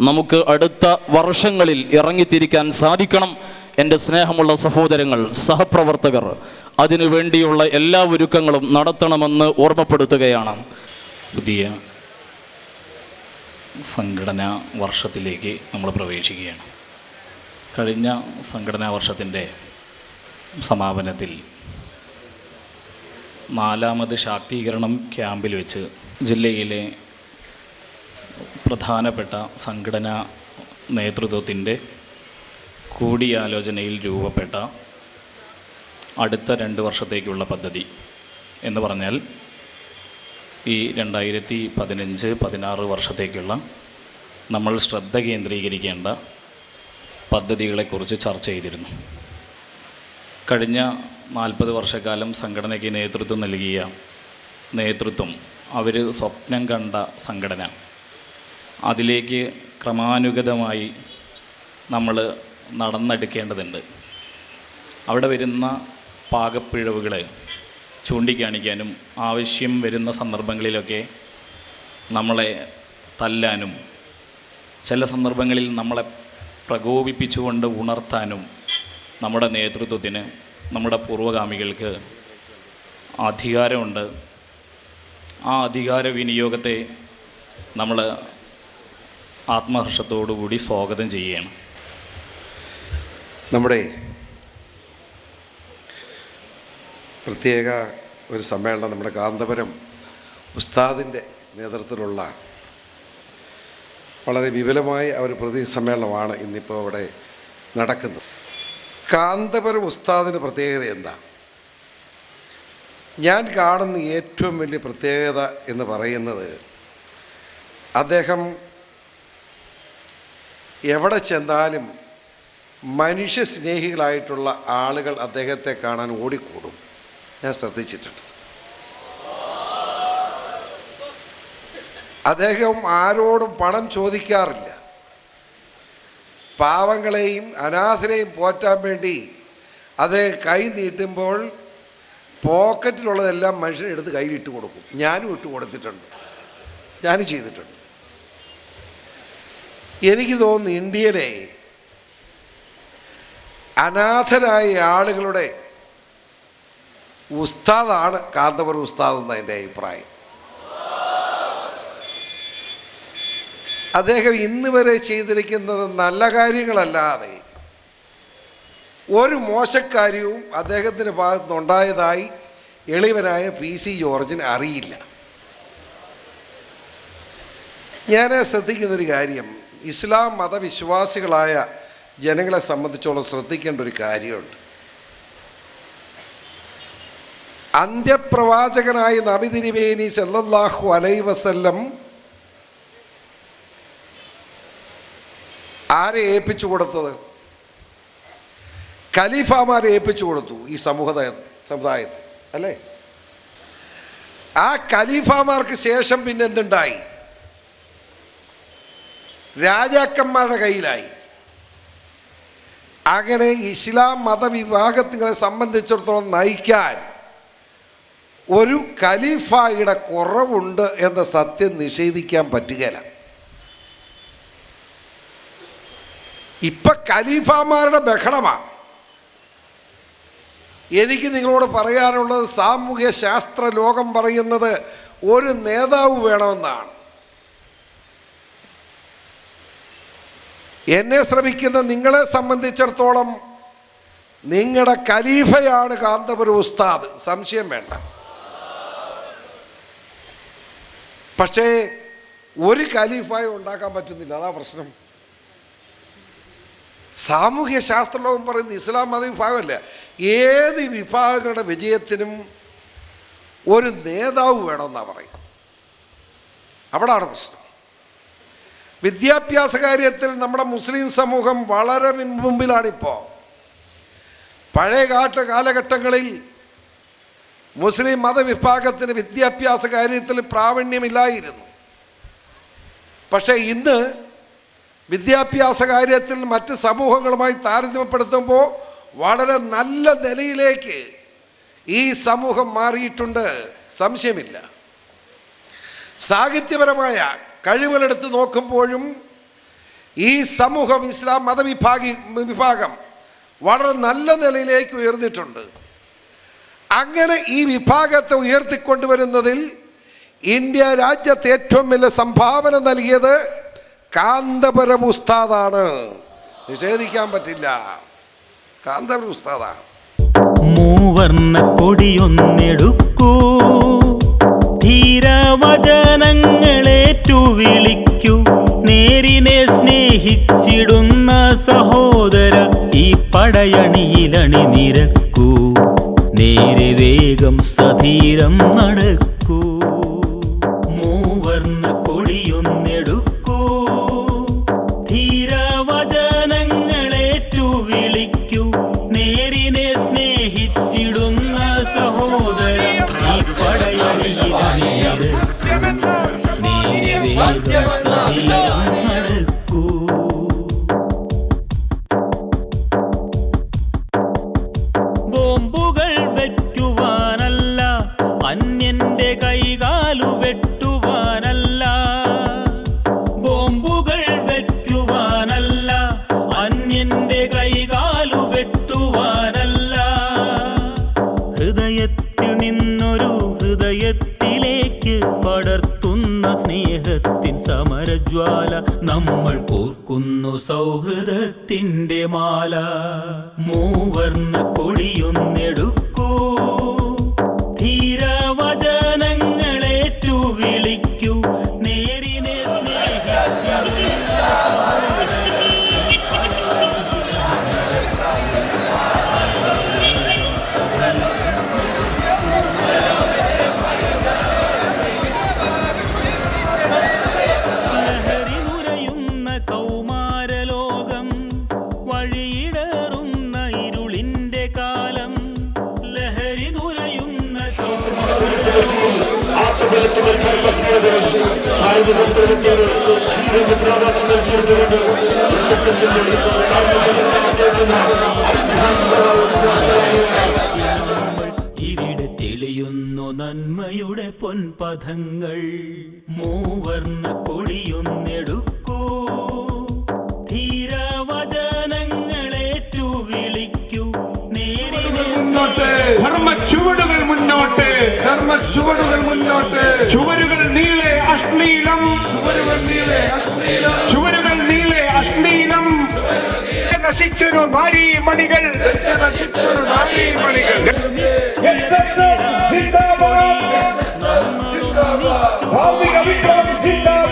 നമുക്ക് അടുത്ത വർഷങ്ങളിൽ ഇറങ്ങിത്തിരിക്കാൻ സാധിക്കണം. എൻ്റെ സ്നേഹമുള്ള സഹോദരങ്ങൾ, സഹപ്രവർത്തകർ അതിനു വേണ്ടിയുള്ള എല്ലാ ഒരുക്കങ്ങളും നടത്തണമെന്ന് ഓർമ്മപ്പെടുത്തുകയാണ്. പുതിയ സംഘടനാ വർഷത്തിലേക്ക് നമ്മൾ പ്രവേശിക്കുകയാണ്. കഴിഞ്ഞ സംഘടനാ വർഷത്തിൻ്റെ സമാപനത്തിൽ 4ാമത് ശാക്തീകരണം ക്യാമ്പിൽ വെച്ച് ജില്ലയിലെ പ്രധാനപ്പെട്ട സംഘടനാ നേതൃത്വത്തിൻ്റെ കൂടിയാലോചനയിൽ രൂപപ്പെട്ട അടുത്ത 2 വർഷത്തേക്കുള്ള പദ്ധതി എന്ന് പറഞ്ഞാൽ ഈ 2015-16 വർഷത്തേക്കുള്ള നമ്മൾ ശ്രദ്ധ കേന്ദ്രീകരിക്കേണ്ട പദ്ധതികളെക്കുറിച്ച് ചർച്ച ചെയ്തിരുന്നു. കഴിഞ്ഞ 40 വർഷക്കാലം സംഘടനയ്ക്ക് നേതൃത്വം നൽകിയ നേതൃത്വം അവർ സ്വപ്നം കണ്ട സംഘടന അതിലേക്ക് ക്രമാനുഗതമായി നമ്മൾ നടന്നെടുക്കേണ്ടതുണ്ട്. അവിടെ വരുന്ന പാകപ്പിഴവുകളെ ചൂണ്ടിക്കാണിക്കാനും ആവശ്യം വരുന്ന സന്ദർഭങ്ങളിലൊക്കെ നമ്മളെ തല്ലാനും ചില സന്ദർഭങ്ങളിൽ നമ്മളെ പ്രകോപിപ്പിച്ചുകൊണ്ട് ഉണർത്താനും നമ്മുടെ നേതൃത്വത്തിന്, നമ്മുടെ പൂർവ്വഗാമികൾക്ക് അധികാരമുണ്ട്. ആ അധികാര വിനിയോഗത്തെ നമ്മൾ ആത്മഹർഷത്തോടുകൂടി സ്വാഗതം ചെയ്യുകയാണ്. നമ്മുടെ പ്രത്യേക ഒരു സമ്മേളനം നമ്മുടെ കാന്തപുരം ഉസ്താദിൻ്റെ നേതൃത്വത്തിലുള്ള വളരെ വിപുലമായ ഒരു പ്രതി സമ്മേളനമാണ് ഇന്നിപ്പോൾ അവിടെ നടക്കുന്നത്. കാന്തപുരം ഉസ്താദിൻ്റെ പ്രത്യേകത എന്താ? ഞാൻ കാണുന്ന ഏറ്റവും വലിയ പ്രത്യേകത എന്ന് പറയുന്നത് അദ്ദേഹം എവിടെ ചെന്നാലും മനുഷ്യസ്നേഹികളായിട്ടുള്ള ആളുകൾ അദ്ദേഹത്തെ കാണാൻ ഓടിക്കൂടും. ഞാൻ ശ്രദ്ധിച്ചിട്ടുണ്ട്. അദ്ദേഹം ആരോടും പണം ചോദിക്കാറില്ല. പാവങ്ങളെയും അനാഥരെയും പോറ്റാൻ വേണ്ടി അദ്ദേഹം കൈ നീട്ടുമ്പോൾ പോക്കറ്റിലുള്ളതെല്ലാം മനുഷ്യനെടുത്ത് കയ്യിലിട്ട് കൊടുക്കും. ഞാനും ഇട്ട് കൊടുത്തിട്ടുണ്ട്, ഞാനും ചെയ്തിട്ടുണ്ട്. എനിക്ക് തോന്നുന്നു ഇന്ത്യയിലെ അനാഥരായ ആളുകളുടെ ഉസ്താദാണ് കാന്തപുരം ഉസ്താദ് എന്ന എൻ്റെ അഭിപ്രായം. അദ്ദേഹം ഇന്ന് വരെ ചെയ്തിരിക്കുന്നത് നല്ല കാര്യങ്ങളല്ലാതെ ഒരു മോശക്കാര്യവും അദ്ദേഹത്തിൻ്റെ ഭാഗത്തുനിന്നുണ്ടായതായി എളിവനായ PC ജോർജിന് അറിയില്ല. ഞാൻ ശ്രദ്ധിക്കുന്നൊരു കാര്യം, ഇസ്ലാം മതവിശ്വാസികളായ ജനങ്ങളെ സംബന്ധിച്ചോളം ശ്രദ്ധിക്കേണ്ട ഒരു കാര്യമുണ്ട്. അന്ത്യപ്രവാചകനായ നബി തിരുമേനി സല്ലല്ലാഹു അലൈഹി വസല്ലം ആരെ ഏൽപ്പിച്ചു കൊടുത്തത്? ഖലീഫമാരെ ഏൽപ്പിച്ചു കൊടുത്തു ഈ സമുദായത്തിൽ, അല്ലേ? ആ ഖലീഫമാർക്ക് ശേഷം പിന്നെ എന്തുണ്ടായി? രാജാക്കന്മാരുടെ കയ്യിലായി. അങ്ങനെ ഇസ്ലാം മതവിഭാഗത്തിനെ സംബന്ധിച്ചിടത്തോളം നയിക്കാൻ ഒരു ഖലീഫയുടെ കുറവുണ്ട് എന്ന സത്യം നിഷേധിക്കാൻ പറ്റുകയില്ല. ഇപ്പം ഖലീഫമാരുടെ ബഹളമാണ്. എനിക്ക് നിങ്ങളോട് പറയാനുള്ളത്, സാമൂഹ്യ ശാസ്ത്ര ലോകം പറയുന്നത് ഒരു നേതാവ് വേണമെന്നാണ്. എന്നെ ശ്രമിക്കുന്ന നിങ്ങളെ സംബന്ധിച്ചിടത്തോളം നിങ്ങളുടെ ഖലീഫയാണ് കാന്തപുരം ഉസ്താദ്, സംശയം വേണ്ട. പക്ഷേ ഒരു ഖലീഫായും ഉണ്ടാക്കാൻ പറ്റുന്നില്ല, അതാ പ്രശ്നം. സാമൂഹ്യ ശാസ്ത്രലോകം പറയുന്നത് ഇസ്ലാം മതവിഭാഗമല്ല, ഏത് വിഭാഗങ്ങളുടെ വിജയത്തിനും ഒരു നേതാവ് വേണമെന്നാണ് പറയുന്നത്. അവിടാണ് പ്രശ്നം. വിദ്യാഭ്യാസ കാര്യത്തിൽ നമ്മുടെ മുസ്ലിം സമൂഹം വളരെ മുൻപിലാണിപ്പോൾ. പഴയ കാലഘട്ടങ്ങളിൽ മുസ്ലിം മതവിഭാഗത്തിന് വിദ്യാഭ്യാസ കാര്യത്തിൽ പ്രാവീണ്യമില്ലായിരുന്നു. പക്ഷേ ഇന്ന് വിദ്യാഭ്യാസ കാര്യത്തിൽ മറ്റ് സമൂഹങ്ങളുമായി താരതമ്യപ്പെടുത്തുമ്പോൾ വളരെ നല്ല നിലയിലേക്ക് ഈ സമൂഹം മാറിയിട്ടുണ്ട്, സംശയമില്ല. സാഹിത്യപരമായ കഴിവുകളെടുത്ത് നോക്കുമ്പോഴും ഈ സമൂഹം ഇസ്ലാം വിഭാഗം വളരെ നല്ല നിലയിലേക്ക് ഉയർന്നിട്ടുണ്ട്. അങ്ങനെ ഈ വിഭാഗത്തെ ഉയർത്തിക്കൊണ്ടുവരുന്നതിൽ ഇന്ത്യ രാജ്യത്ത് ഏറ്റവും വലിയ സംഭാവന നൽകിയത് കാന്തപുരം ഉസ്താദാണ്, നിഷേധിക്കാൻ പറ്റില്ല. കാന്തപുരം ഉസ്താദാണ്. മൂവർണ്ണ കൊടിയൊന്നെടുക്കൂ, ധീരവചനങ്ങളേറ്റു വിളിക്കൂ, നേരിനെ സ്നേഹിച്ചിടുന്ന സഹോദര ഈ പടയണിയിലണി നിരക്കൂ, നേരെ വേഗം സധീരം നടക്കൂ. മൂവർണ്ണ കൊടിയൊന്നെടുക്കൂ, ധീരവചനങ്ങളേറ്റു വിളിക്കൂ, നേരിനെ സ്നേഹിച്ചിടുന്ന സഹോദര ഈ പടയണിയിലണി നിരക്കൂ, നേരെ വേഗം സധീരം നടക്കൂ. ബോംബുകൾ വെക്കുവാനല്ല, അന്യന്റെ കൈകാലു വെട്ടുവാനല്ല. ബോംബുകൾ വെക്കുവാനല്ല, അന്യന്റെ കൈകാലു വെട്ടുവാനല്ല. ഹൃദയത്തിൽ നിന്നൊരു ഹൃദയത്തിലേക്ക് പടർത്തുന്ന സ്നേഹത്തിൻ സമരജ്വാല, നമ്മൾ ഓർക്കുന്നു സൗഹൃദത്തിൻ്റെ മാല. മൂവർണ്ണ കൊടിയൊന്നെടുക്കൂ, ധീരവചനങ്ങളേറ്റു വിളിക്കൂ, നേരിനെ സ്നേഹിച്ചിടുന്ന സഹോദര ഈ ലഹരി നുരയുന്ന കൗമാരലോകം, വഴിയിടറുന്ന ഇരുളിന്റെ കാലം. ലഹരി നുരയുന്ന ഇവിടെ തെളിയുന്നു നന്മയുടെ പൊൻപഥങ്ങൾ. മൂവർണ്ണ കൊടിയൊന്നെടുക്കൂ, ധീരവചനങ്ങളേറ്റു വിളിക്കൂ, നേരിനെ ധർമ്മച്ചുവടുകൾ മുന്നോട്ട്, ധർമ്മച്ചുവടുകൾ മുന്നോട്ട്. ചുവരുകൾ നീളെ അശ്ലീലം, ചുവരുകൾ നീളെ അശ്ലീലം, ചുവരുകൾ നീളെ അശ്ലീലം. നശിച്ചൊരു നാരീമണികൾ, നശിച്ചൊരു നാരീമണികൾ. ഭാവിക വിപ്ലവം ജിന്ദാബാദ്.